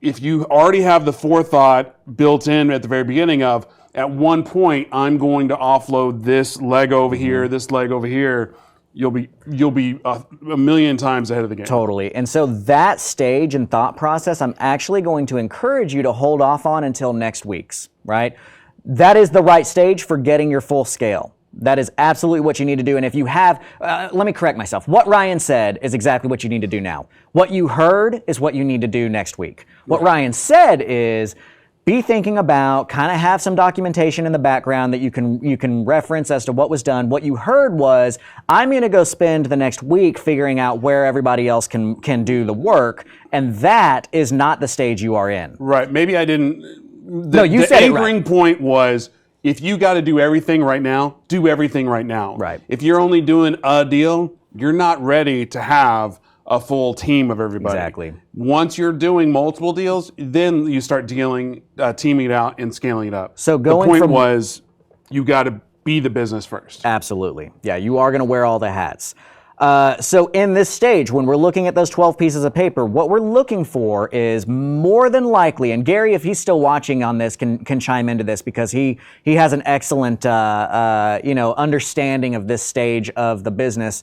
if you already have the forethought built in at the very beginning of, at one point, I'm going to offload this leg over here, this leg over here, you'll be a million times ahead of the game. Totally. And so that stage and thought process, I'm actually going to encourage you to hold off on until next week's, right? That is the right stage for getting your full scale. That is absolutely what you need to do. And if you have, let me correct myself. What Ryan said is exactly what you need to do now. What you heard is what you need to do next week. What Ryan said is, be thinking about, kind of have some documentation in the background that you can reference as to what was done. What you heard was, I'm going to go spend the next week figuring out where everybody else can do the work, and that is not the stage you are in. Right. Maybe I didn't. No, you said it right. The anchoring point was, if you got to do everything right now, do everything right now. Right. If you're only doing a deal, you're not ready to have a full team of everybody. Exactly. Once you're doing multiple deals, then you start teaming it out and scaling it up. So the point was, you got to be the business first. Absolutely. Yeah, you are going to wear all the hats. So in this stage, when we're looking at those 12 pieces of paper, what we're looking for is more than likely, and Gary, if he's still watching on this, can chime into this because he has an excellent understanding of this stage of the business,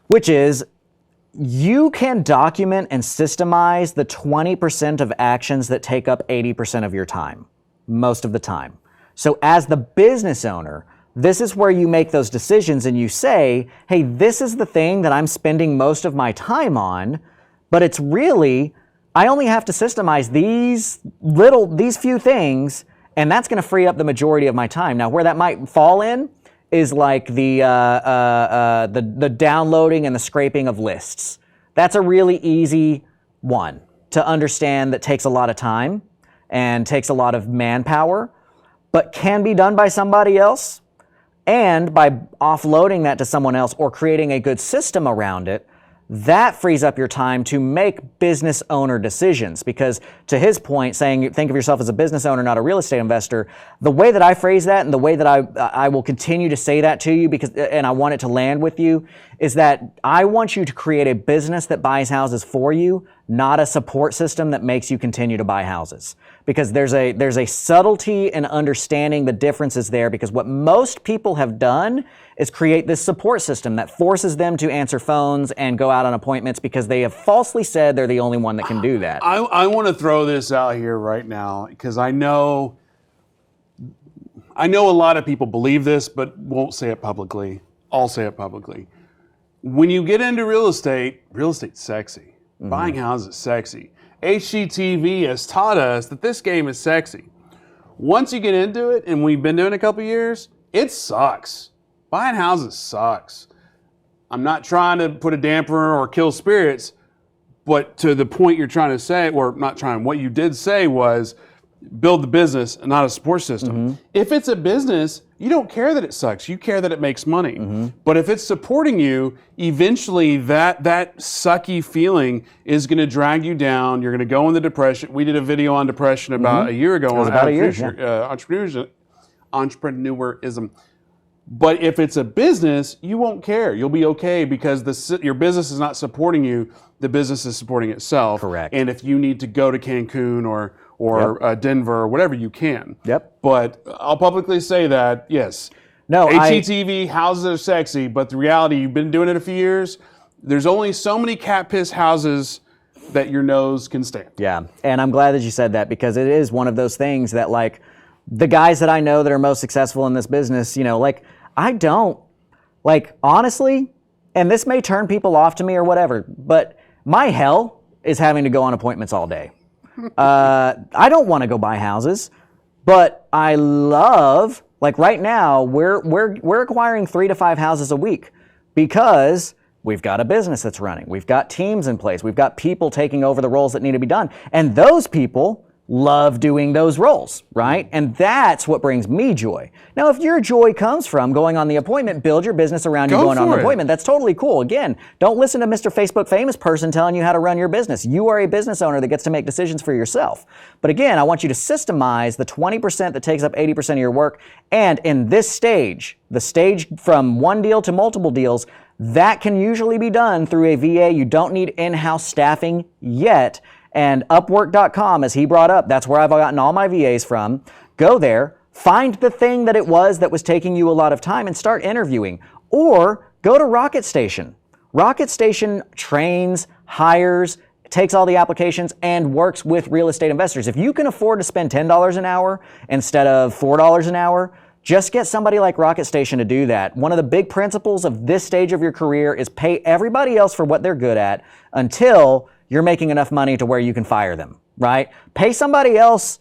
which is you can document and systemize the 20% of actions that take up 80% of your time, most of the time. So as the business owner, this is where you make those decisions and you say, hey, this is the thing that I'm spending most of my time on, but it's really, I only have to systemize these few things, and that's going to free up the majority of my time. Now, where that might fall in is like the downloading and the scraping of lists. That's a really easy one to understand that takes a lot of time and takes a lot of manpower, but can be done by somebody else. And by offloading that to someone else or creating a good system around it, that frees up your time to make business owner decisions. Because to his point, saying think of yourself as a business owner, not a real estate investor, the way that I phrase that and the way that I will continue to say that to you, because and I want it to land with you, is that I want you to create a business that buys houses for you, not a support system that makes you continue to buy houses. Because there's a subtlety in understanding the differences there, because what most people have done is create this support system that forces them to answer phones and go out on appointments because they have falsely said they're the only one that can do that. I want to throw this out here right now because I know a lot of people believe this but won't say it publicly. I'll say it publicly. When you get into real estate's sexy. Mm-hmm. Buying houses is sexy. HGTV has taught us that this game is sexy. Once you get into it, and we've been doing it a couple years, it sucks. Buying houses sucks. I'm not trying to put a damper or kill spirits, but to the point you're trying to say, or not trying, what you did say was build the business and not a support system. Mm-hmm. If it's a business, you don't care that it sucks. You care that it makes money. Mm-hmm. But if it's supporting you, eventually that sucky feeling is going to drag you down. You're going to go into depression. We did a video on depression about a year ago on entrepreneurism. But if it's a business, you won't care. You'll be okay because your business is not supporting you. The business is supporting itself. Correct. And if you need to go to Cancun or Denver or whatever, you can. Yep. But I'll publicly say that, yes. No, HGTV, houses are sexy, but the reality, you've been doing it a few years, there's only so many cat piss houses that your nose can stand. Yeah, and I'm glad that you said that because it is one of those things that, like, the guys that I know that are most successful in this business, I don't, honestly, and this may turn people off to me or whatever, but my hell is having to go on appointments all day. I don't want to go buy houses, but I love, right now, we're acquiring 3 to 5 houses a week because we've got a business that's running. We've got teams in place. We've got people taking over the roles that need to be done. And those people love doing those roles, right? And that's what brings me joy. Now, if your joy comes from going on the appointment, build your business around you going on the appointment. That's totally cool. Again, don't listen to Mr. Facebook famous person telling you how to run your business. You are a business owner that gets to make decisions for yourself. But again, I want you to systemize the 20% that takes up 80% of your work. And in this stage, the stage from one deal to multiple deals, that can usually be done through a VA. You don't need in-house staffing yet. And Upwork.com, as he brought up, that's where I've gotten all my VAs from. Go there, find the thing that it was that was taking you a lot of time and start interviewing. Or go to Rocket Station. Rocket Station trains, hires, takes all the applications, and works with real estate investors. If you can afford to spend $10 an hour instead of $4 an hour, just get somebody like Rocket Station to do that. One of the big principles of this stage of your career is pay everybody else for what they're good at until you're making enough money to where you can fire them, right? Pay somebody else,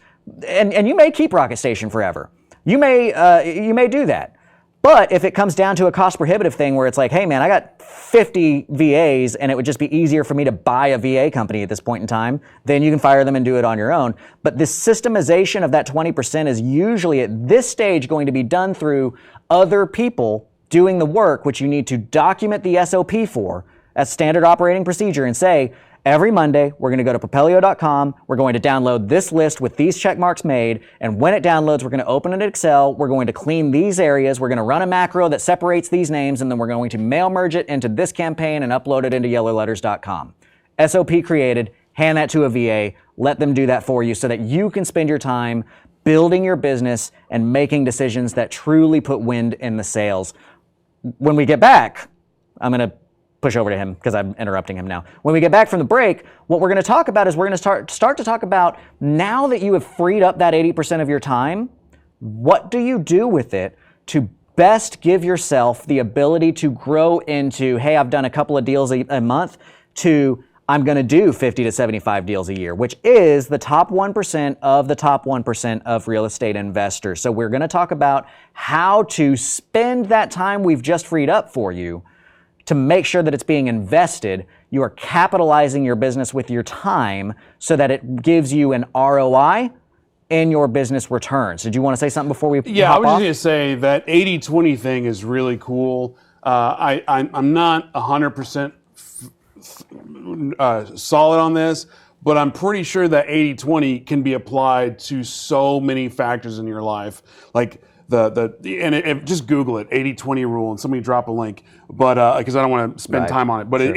and you may keep Rocket Station forever. You may do that. But if it comes down to a cost prohibitive thing where it's like, hey man, I got 50 VAs and it would just be easier for me to buy a VA company at this point in time, then you can fire them and do it on your own. But this systemization of that 20% is usually at this stage going to be done through other people doing the work, which you need to document the SOP for, as standard operating procedure, and say, Every Monday, we're going to go to Propelio.com. We're going to download this list with these check marks made. And when it downloads, we're going to open it in Excel. We're going to clean these areas. We're going to run a macro that separates these names. And then we're going to mail merge it into this campaign and upload it into yellowletters.com. SOP created. Hand that to a VA. Let them do that for you so that you can spend your time building your business and making decisions that truly put wind in the sails. When we get back, I'm going to push over to him because I'm interrupting him now. When we get back from the break, what we're going to talk about is we're going to start to talk about, now that you have freed up that 80% of your time, what do you do with it to best give yourself the ability to grow into, hey, I've done a couple of deals a month, to I'm going to do 50 to 75 deals a year, which is the top 1% of the top 1% of real estate investors. So we're going to talk about how to spend that time we've just freed up for you to make sure that it's being invested. You are capitalizing your business with your time so that it gives you an ROI in your business returns. Did you want to say something before we Yeah, I hop was just off? going to say that 80-20 thing is really cool. I'm not 100% solid on this, but I'm pretty sure that 80-20 can be applied to so many factors in your life. Like just Google it, 80-20 rule, and somebody drop a link. But because I don't want to spend time on it. But Sure.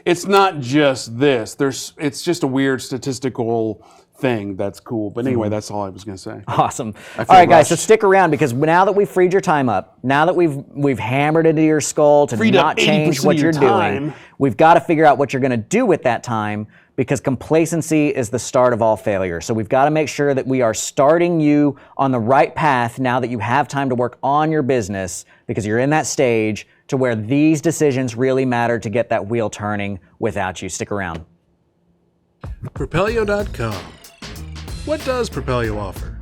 it's not just this. It's just a weird statistical thing that's cool. But anyway, that's all I was going to say. Awesome. All right, guys, so rushed. stick around, because now that we've freed your time up, now that we've hammered into your skull to Freed up not change 80% what of you're your doing, time. we've got to figure out what you're going to do with that time, because complacency is the start of all failure. So we've got to make sure that we are starting you on the right path now that you have time to work on your business, because you're in that stage to where these decisions really matter to get that wheel turning without you. Stick around. Propelio.com. What does Propelio offer?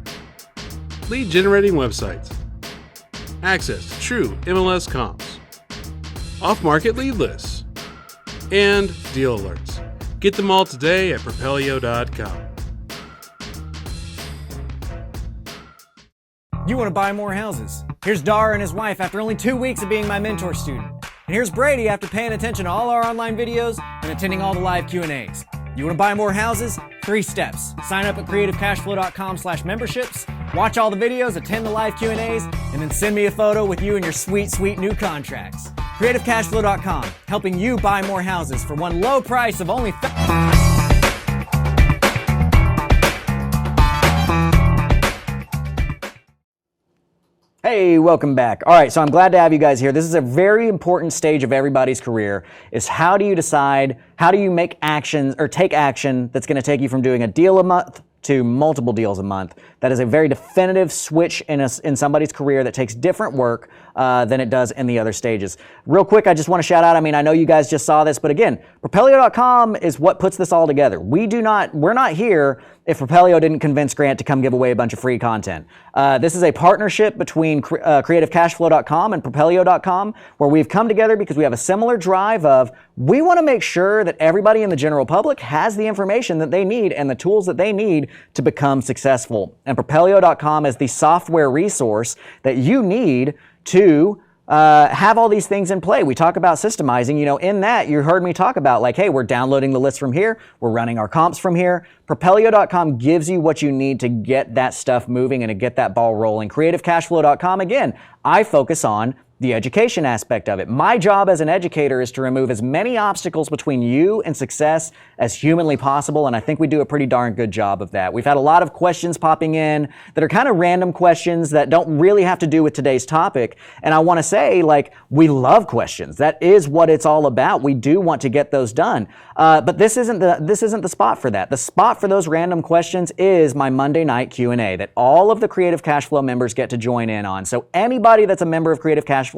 Lead generating websites, access to true MLS comps, off-market lead lists, and deal alerts. Get them all today at Propelio.com. You want to buy more houses? Here's Dar and his wife after only 2 weeks of being my mentor student. And here's Brady after paying attention to all our online videos and attending all the live Q&As. You want to buy more houses? 3 steps. Sign up at creativecashflow.com/memberships, watch all the videos, attend the live Q&As, and then send me a photo with you and your sweet, sweet new contracts. creativecashflow.com, helping you buy more houses for one low price of only Hey, welcome back. All right, so I'm glad to have you guys here. This is a very important stage of everybody's career, is how do you decide, how do you make actions or take action that's going to take you from doing a deal a month to multiple deals a month. That is a very definitive switch in somebody's career that takes different work than it does in the other stages. Real quick, I just want to shout out, I know you guys just saw this, but again, Propelio.com is what puts this all together. We're not here if Propelio didn't convince Grant to come give away a bunch of free content. This is a partnership between creativecashflow.com and Propelio.com, where we've come together because we have a similar drive of, we want to make sure that everybody in the general public has the information that they need and the tools that they need to become successful. And Propelio.com is the software resource that you need to have all these things in play. We talk about systemizing, in that you heard me talk about like, hey, we're downloading the list from here, we're running our comps from here. Propelio.com gives you what you need to get that stuff moving and to get that ball rolling. CreativeCashflow.com, again, I focus on the education aspect of it. My job as an educator is to remove as many obstacles between you and success as humanly possible, and I think we do a pretty darn good job of that. We've had a lot of questions popping in that are kind of random questions that don't really have to do with today's topic, and I want to say, we love questions. That is what it's all about. We do want to get those done, but this isn't the spot for that. The spot for those random questions is my Monday night Q&A that all of the Creative Cashflow members get to join in on. So anybody that's a member of Creative Cashflow,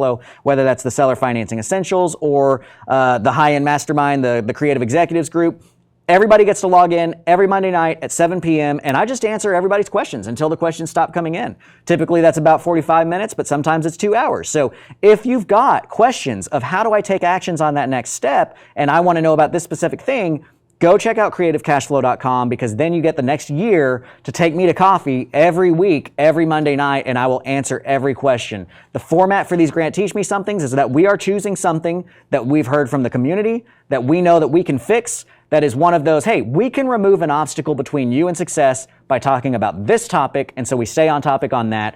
whether that's the Seller Financing Essentials or the High-End Mastermind, the Creative Executives Group, everybody gets to log in every Monday night at 7 p.m. and I just answer everybody's questions until the questions stop coming in. Typically that's about 45 minutes, but sometimes it's 2 hours. So if you've got questions of how do I take actions on that next step and I want to know about this specific thing, go check out creativecashflow.com, because then you get the next year to take me to coffee every week, every Monday night, and I will answer every question. The format for these Grant Teach Me Somethings is that we are choosing something that we've heard from the community, that we know that we can fix, that is one of those, hey, we can remove an obstacle between you and success by talking about this topic, and so we stay on topic on that.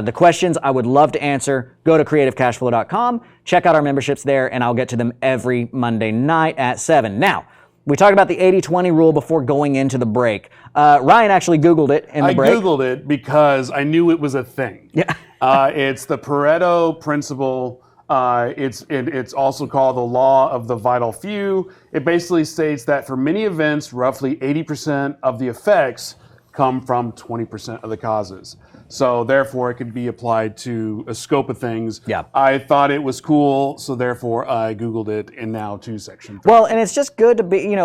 The questions I would love to answer, go to creativecashflow.com, check out our memberships there, and I'll get to them every Monday night at 7. Now, we talked about the 80-20 rule before going into the break. Ryan actually Googled it in the break. I Googled it because I knew it was a thing. Yeah. It's the Pareto Principle. It's also called the law of the vital few. It basically states that for many events, roughly 80% of the effects come from 20% of the causes. So therefore, it could be applied to a scope of things. Yeah. I thought it was cool, so therefore I Googled it, and now to section 3. Well, and it's just good to be,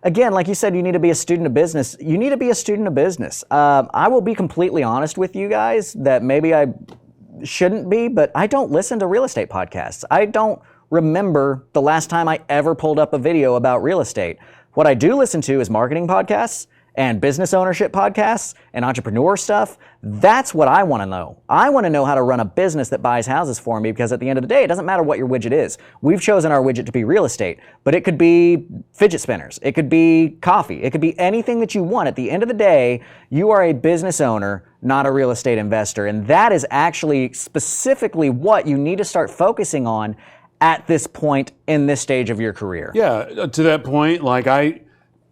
again, like you said, you need to be a student of business. You need to be a student of business. I will be completely honest with you guys that maybe I shouldn't be, but I don't listen to real estate podcasts. I don't remember the last time I ever pulled up a video about real estate. What I do listen to is marketing podcasts and business ownership podcasts and entrepreneur stuff. That's what I want to know. I want to know how to run a business that buys houses for me, because at the end of the day, it doesn't matter what your widget is. We've chosen our widget to be real estate, but it could be fidget spinners. It could be coffee. It could be anything that you want. At the end of the day, you are a business owner, not a real estate investor. And that is actually specifically what you need to start focusing on at this point in this stage of your career. Yeah, to that point,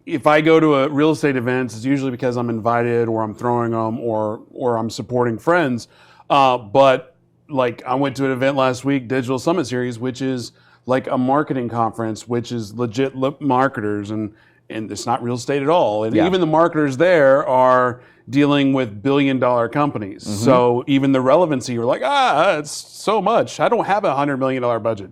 if I go to a real estate event, it's usually because I'm invited, or I'm throwing them, or I'm supporting friends. But I went to an event last week, Digital Summit Series, which is like a marketing conference, which is legit marketers, and it's not real estate at all. And even the marketers there are dealing with billion-dollar companies. Mm-hmm. So even the relevancy, you're like, it's so much. I don't have a $100 million budget.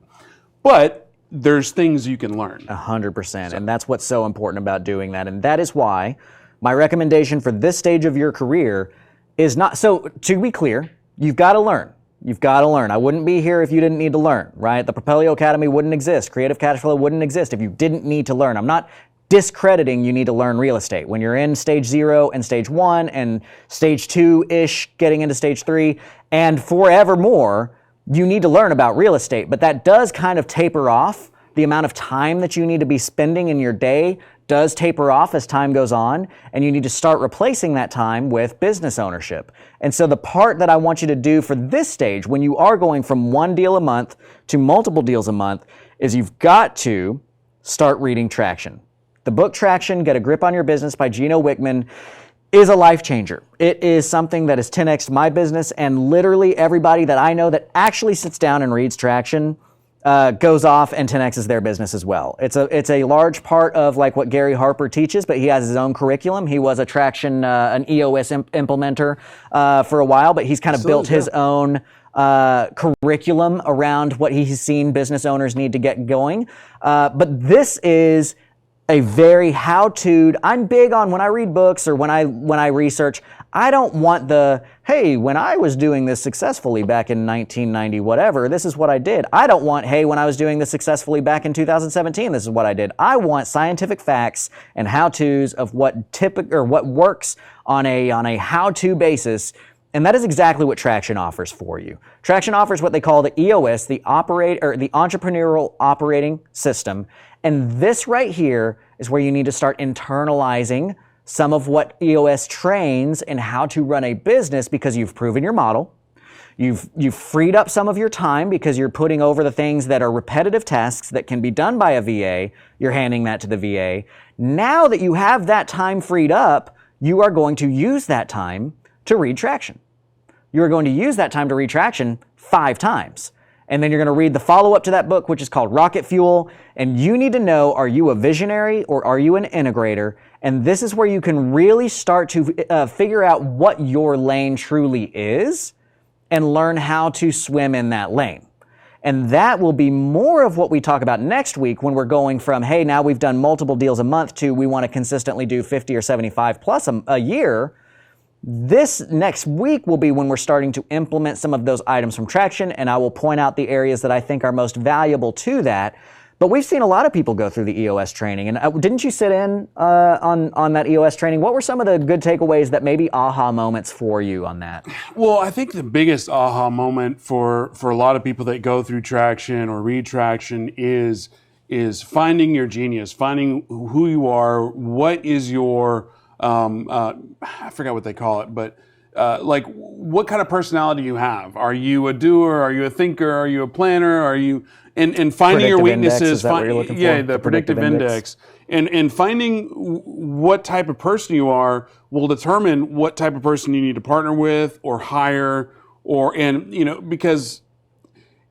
But there's things you can learn. 100%. And that's what's so important about doing that. And that is why my recommendation for this stage of your career is not, so to be clear, you've got to learn. You've got to learn. I wouldn't be here if you didn't need to learn, right? The Propelio Academy wouldn't exist. Creative Cash Flow wouldn't exist if you didn't need to learn. I'm not discrediting you need to learn real estate. When you're in stage 0 and stage 1 and stage 2-ish, getting into stage 3, and forevermore, you need to learn about real estate, but that does kind of taper off. The amount of time that you need to be spending in your day does taper off as time goes on, and you need to start replacing that time with business ownership. And so the part that I want you to do for this stage, when you are going from one deal a month to multiple deals a month, is you've got to start reading Traction. The book Traction, Get a Grip on Your Business by Gino Wickman, is a life changer. It is something that has 10x'd my business, and literally everybody that I know that actually sits down and reads Traction goes off and 10x's their business as well. It's a large part of what Gary Harper teaches, but he has his own curriculum. He was a Traction, an EOS implementer for a while, but he's kind of built his own curriculum around what he's seen business owners need to get going. But this is a very how-to. I'm big on when I read books or when I research, I don't want the, hey, when I was doing this successfully back in 1990, whatever, this is what I did. I don't want, hey, when I was doing this successfully back in 2017, this is what I did. I want scientific facts and how-tos of what works on a how-to basis. And that is exactly what Traction offers for you. Traction offers what they call the EOS, the Entrepreneurial Operating System. And this right here is where you need to start internalizing some of what EOS trains in how to run a business, because you've proven your model. You've freed up some of your time because you're putting over the things that are repetitive tasks that can be done by a VA. You're handing that to the VA. Now that you have that time freed up, you are going to use that time to read Traction. You are going to use that time to read Traction 5 times. And then you're going to read the follow-up to that book, which is called Rocket Fuel. And you need to know, are you a visionary or are you an integrator? And this is where you can really start to figure out what your lane truly is and learn how to swim in that lane. And that will be more of what we talk about next week when we're going from, hey, now we've done multiple deals a month to we want to consistently do 50 or 75 plus a year. This next week will be when we're starting to implement some of those items from Traction, and I will point out the areas that I think are most valuable to that. But we've seen a lot of people go through the EOS training, and didn't you sit in on that EOS training? What were some of the good takeaways that maybe aha moments for you on that? Well, I think the biggest aha moment for a lot of people that go through Traction or read Traction is is finding your genius, finding who you are, what is your, I forgot what they call it, but like what kind of personality you have. Are you a doer? Are you a thinker? Are you a planner? Are you, and finding your Predictive index, weaknesses, is that what you're looking for? yeah, the predictive index. And finding what type of person you are will determine what type of person you need to partner with or hire, or, and, you know, because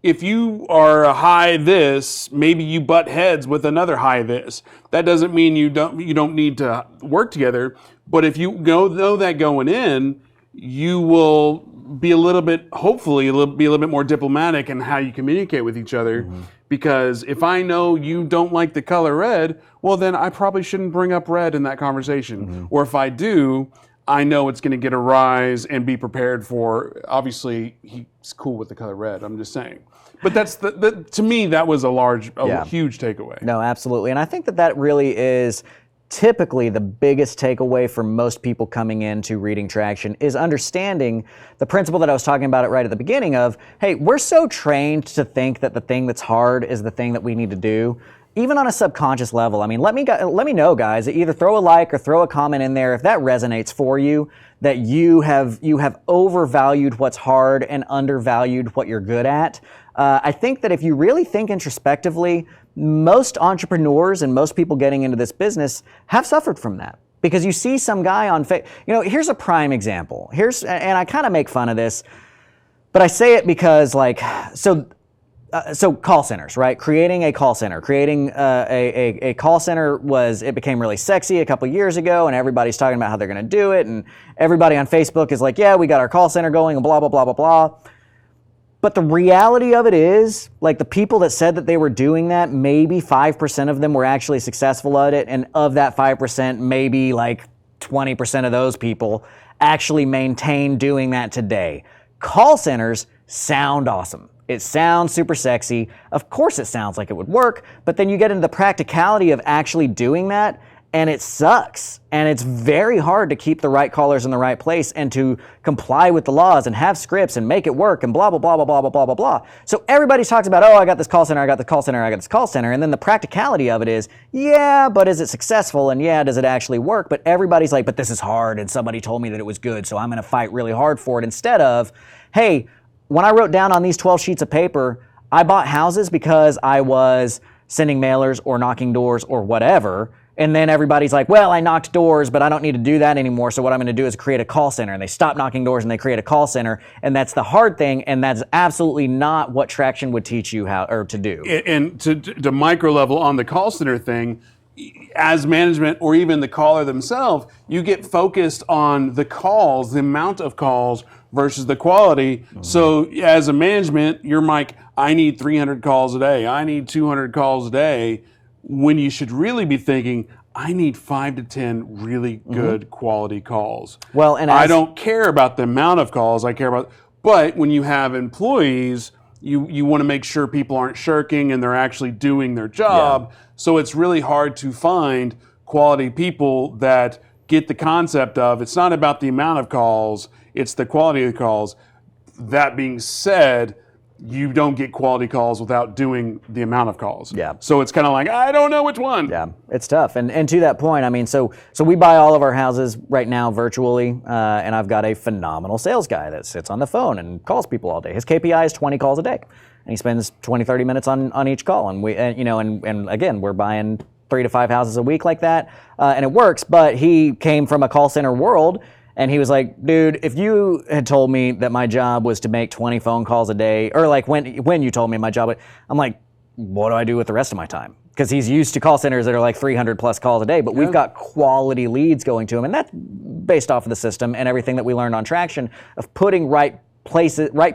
if you are a high this, maybe you butt heads with another high this. That doesn't mean you don't need to work together. But if you know that going in, you will be a little bit, hopefully, be a little bit more diplomatic in how you communicate with each other. Mm-hmm. Because if I know you don't like the color red, well, then I probably shouldn't bring up red in that conversation. Mm-hmm. Or if I do, I know it's going to get a rise and be prepared for. Obviously, he's cool with the color red. I'm just saying. But that's to me, that was a huge takeaway. No, absolutely. And I think that really is typically the biggest takeaway for most people coming into reading Traction is understanding the principle that I was talking about it right at the beginning of, hey, we're so trained to think that the thing that's hard is the thing that we need to do. Even on a subconscious level. I mean, let me know, guys. Either throw a like or throw a comment in there if that resonates for you, that you have overvalued what's hard and undervalued what you're good at. I think that if you really think introspectively, most entrepreneurs and most people getting into this business have suffered from that. Because you see some guy on here's a prime example. And I kind of make fun of this, but I say it because so call centers, right? Creating a call center. Creating a call center it became really sexy a couple years ago, and everybody's talking about how they're going to do it, and everybody on Facebook is like, yeah, we got our call center going, and blah, blah, blah, blah, blah. But the reality of it is, like, the people that said that they were doing that, maybe 5% of them were actually successful at it, and of that 5%, maybe like 20% of those people actually maintain doing that today. Call centers sound awesome. It sounds super sexy. Of course it sounds like it would work, but then you get into the practicality of actually doing that, and it sucks. And it's very hard to keep the right callers in the right place and to comply with the laws and have scripts and make it work and blah, blah, blah, blah, blah, blah, blah, blah, blah. So everybody talks about, oh, I got this call center, I got this call center, I got this call center. And then the practicality of it is, yeah, but is it successful? And yeah, does it actually work? But everybody's like, but this is hard, and somebody told me that it was good, so I'm going to fight really hard for it. Instead of, hey, when I wrote down on these 12 sheets of paper, I bought houses because I was sending mailers or knocking doors or whatever. And then everybody's like, well, I knocked doors, but I don't need to do that anymore. So what I'm going to do is create a call center. And they stop knocking doors and they create a call center. And that's the hard thing. And that's absolutely not what Traction would teach you how or to do. And to micro level on the call center thing, as management or even the caller themselves, you get focused on the calls, the amount of calls versus the quality. Mm-hmm. So as a management, you're like, I need 300 calls a day. I need 200 calls a day. When you should really be thinking, I need 5 to 10 really good quality calls. Well, and I don't care about the amount of calls. I care about, but when you have employees, you want to make sure people aren't shirking and they're actually doing their job. Yeah. So it's really hard to find quality people that get the concept of it's not about the amount of calls, it's the quality of the calls. That being said, you don't get quality calls without doing the amount of calls. Yeah. So it's kind of like, I don't know which one. Yeah, it's tough. And to that point, I mean, so we buy all of our houses right now virtually, and I've got a phenomenal sales guy that sits on the phone and calls people all day. His KPI is 20 calls a day, and he spends 20, 30 minutes on each call. And and again, we're buying 3 to 5 houses a week like that, and it works. But he came from a call center world. And he was like, dude, if you had told me that my job was to make 20 phone calls a day, or like when you told me my job, I'm like, what do I do with the rest of my time? Because he's used to call centers that are like 300 plus calls a day, but we've got quality leads going to him. And that's based off of the system and everything that we learned on Traction of putting right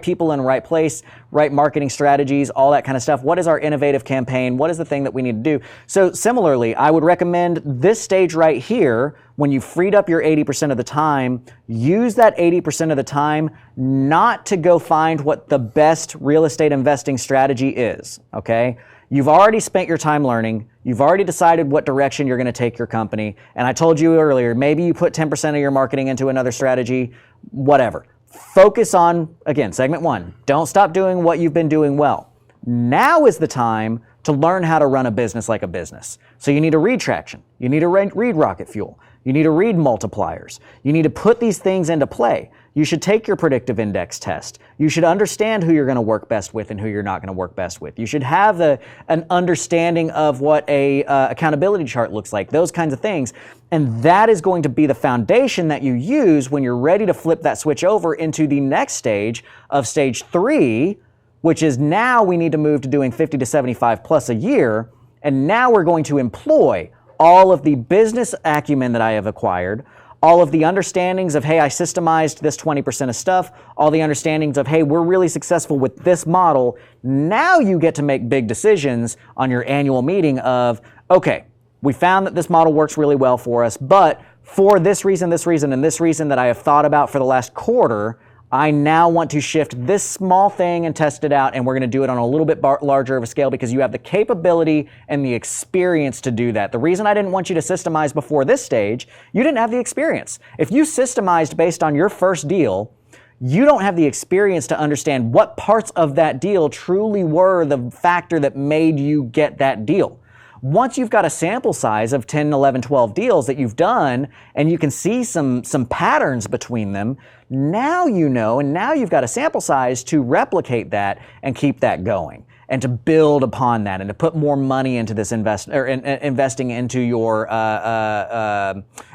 people in the right place, right marketing strategies, all that kind of stuff. What is our innovative campaign? What is the thing that we need to do? So similarly, I would recommend this stage right here, when you've freed up your 80% of the time, use that 80% of the time not to go find what the best real estate investing strategy is, okay? You've already spent your time learning. You've already decided what direction you're going to take your company. And I told you earlier, maybe you put 10% of your marketing into another strategy, whatever. Focus on, again, segment 1. Don't stop doing what you've been doing well. Now is the time to learn how to run a business like a business. So you need to read traction. You need to read rocket fuel. You need to read multipliers. You need to put these things into play. You should take your predictive index test. You should understand who you're going to work best with and who you're not going to work best with. You should have an understanding of what a accountability chart looks like, those kinds of things. And that is going to be the foundation that you use when you're ready to flip that switch over into the next stage of stage 3, which is now we need to move to doing 50 to 75 plus a year. And now we're going to employ all of the business acumen that I have acquired, all of the understandings of, hey, I systemized this 20% of stuff, all the understandings of, hey, we're really successful with this model. Now you get to make big decisions on your annual meeting of, okay, we found that this model works really well for us, but for this reason, and this reason that I have thought about for the last quarter, I now want to shift this small thing and test it out, and we're going to do it on a little bit larger of a scale because you have the capability and the experience to do that. The reason I didn't want you to systemize before this stage, you didn't have the experience. If you systemized based on your first deal, you don't have the experience to understand what parts of that deal truly were the factor that made you get that deal. Once you've got a sample size of 10, 11, 12 deals that you've done, and you can see some patterns between them, now you know, and now you've got a sample size to replicate that and keep that going, and to build upon that, and to put more money into this investing into your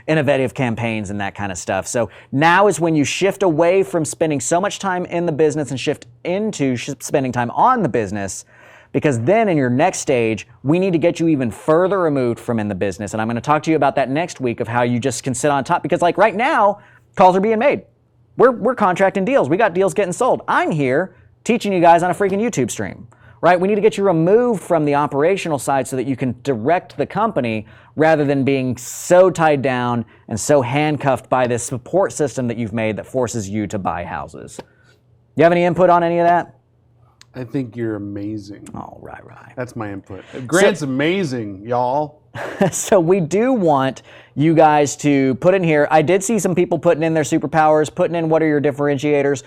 innovative campaigns and that kind of stuff. So now is when you shift away from spending so much time in the business and shift into spending time on the business. Because then in your next stage, we need to get you even further removed from in the business. And I'm going to talk to you about that next week of how you just can sit on top. Because like right now, calls are being made. We're contracting deals. We got deals getting sold. I'm here teaching you guys on a freaking YouTube stream, right? We need to get you removed from the operational side so that you can direct the company rather than being so tied down and so handcuffed by this support system that you've made that forces you to buy houses. You have any input on any of that? I think you're amazing. Oh, right. That's my input. Grant's amazing, y'all. So we do want you guys to put in here. I did see some people putting in their superpowers, putting in what are your differentiators.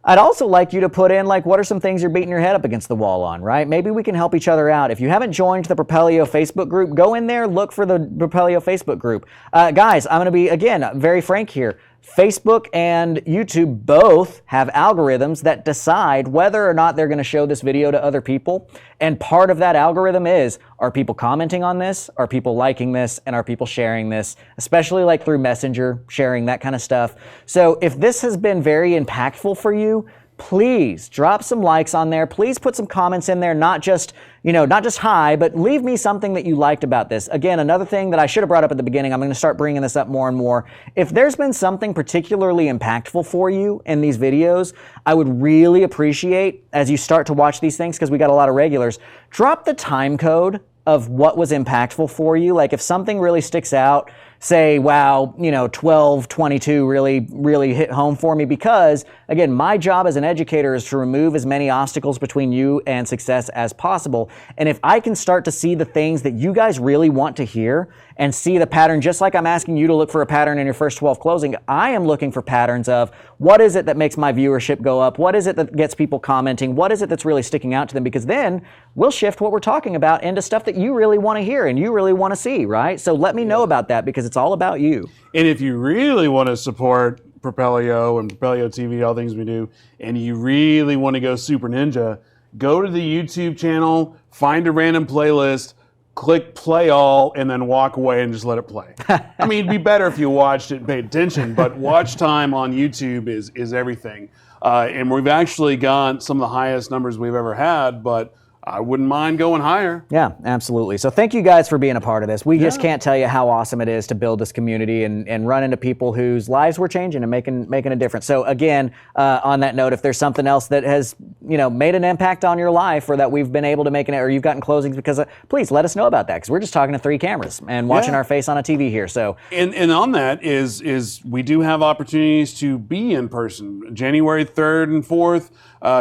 I'd also like you to put in, like, what are some things you're beating your head up against the wall on, right? Maybe we can help each other out. If you haven't joined the Propelio Facebook group, go in there, look for the Propelio Facebook group. Guys, I'm going to be, again, very frank here. Facebook and YouTube both have algorithms that decide whether or not they're going to show this video to other people. And part of that algorithm is, are people commenting on this? Are people liking this? And are people sharing this? Especially like through Messenger, sharing that kind of stuff. So if this has been very impactful for you, please drop some likes on there. Please put some comments in there, not just hi, but leave me something that you liked about this. Again, another thing that I should have brought up at the beginning, I'm going to start bringing this up more and more. If there's been something particularly impactful for you in these videos, I would really appreciate, as you start to watch these things, because we got a lot of regulars, drop the time code of what was impactful for you. Like if something really sticks out, say, wow, 1222 really hit home for me, because again, my job as an educator is to remove as many obstacles between you and success as possible. And if I can start to see the things that you guys really want to hear and see the pattern, just like I'm asking you to look for a pattern in your first 12 closing, I am looking for patterns of what is it that makes my viewership go up? What is it that gets people commenting? What is it that's really sticking out to them? Because then we'll shift what we're talking about into stuff that you really want to hear and you really want to see, right? So let me know about that, because it's all about you. And if you really want to support Propelio and Propelio TV, all things we do, and you really want to go super ninja, go to the YouTube channel, find a random playlist, click play all, and then walk away and just let it play. I mean, it'd be better if you watched it and paid attention, but watch time on YouTube is everything. And we've actually got some of the highest numbers we've ever had, but I wouldn't mind going higher. Yeah, absolutely. So thank you guys for being a part of this. We just can't tell you how awesome it is to build this community and run into people whose lives we're changing and making a difference. So again, on that note, if there's something else that has made an impact on your life, or that we've been able to make or you've gotten closings because of, please let us know about that, because we're just talking to 3 cameras and watching our face on a TV here. So and on that is we do have opportunities to be in person. January 3rd and 4th,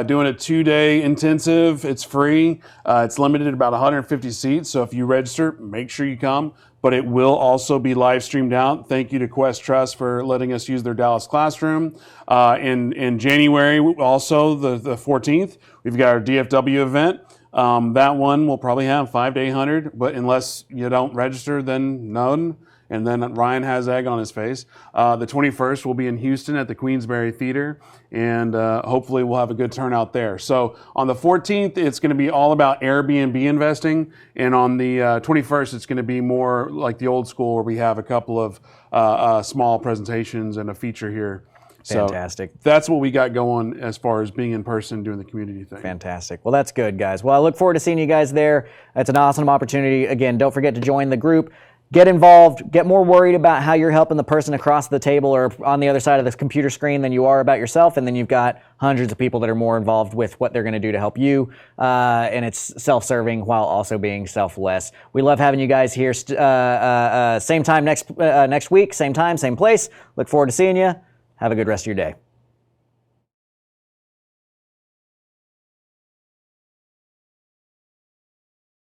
doing a 2-day intensive. It's free. It's limited to about 150 seats, so if you register, make sure you come. But it will also be live streamed out. Thank you to Quest Trust for letting us use their Dallas classroom. In January, also the 14th, We've got our DFW event. That one will probably have 500 to 800, but unless you don't register, then none. And then Ryan has egg on his face. The 21st will be in Houston at the Queensberry Theater, and hopefully we'll have a good turnout there. So on the 14th, it's going to be all about Airbnb investing, and on the 21st, it's going to be more like the old school where we have a couple of small presentations and a feature here. Fantastic. So that's what we got going as far as being in person, doing the community thing. Fantastic. Well, that's good, guys. Well, I look forward to seeing you guys there. It's an awesome opportunity. Again, don't forget to join the group. Get involved. Get more worried about how you're helping the person across the table or on the other side of this computer screen than you are about yourself. And then you've got hundreds of people that are more involved with what they're going to do to help you. And it's self-serving while also being selfless. We love having you guys here. Same time next week, same time, same place. Look forward to seeing you. Have a good rest of your day.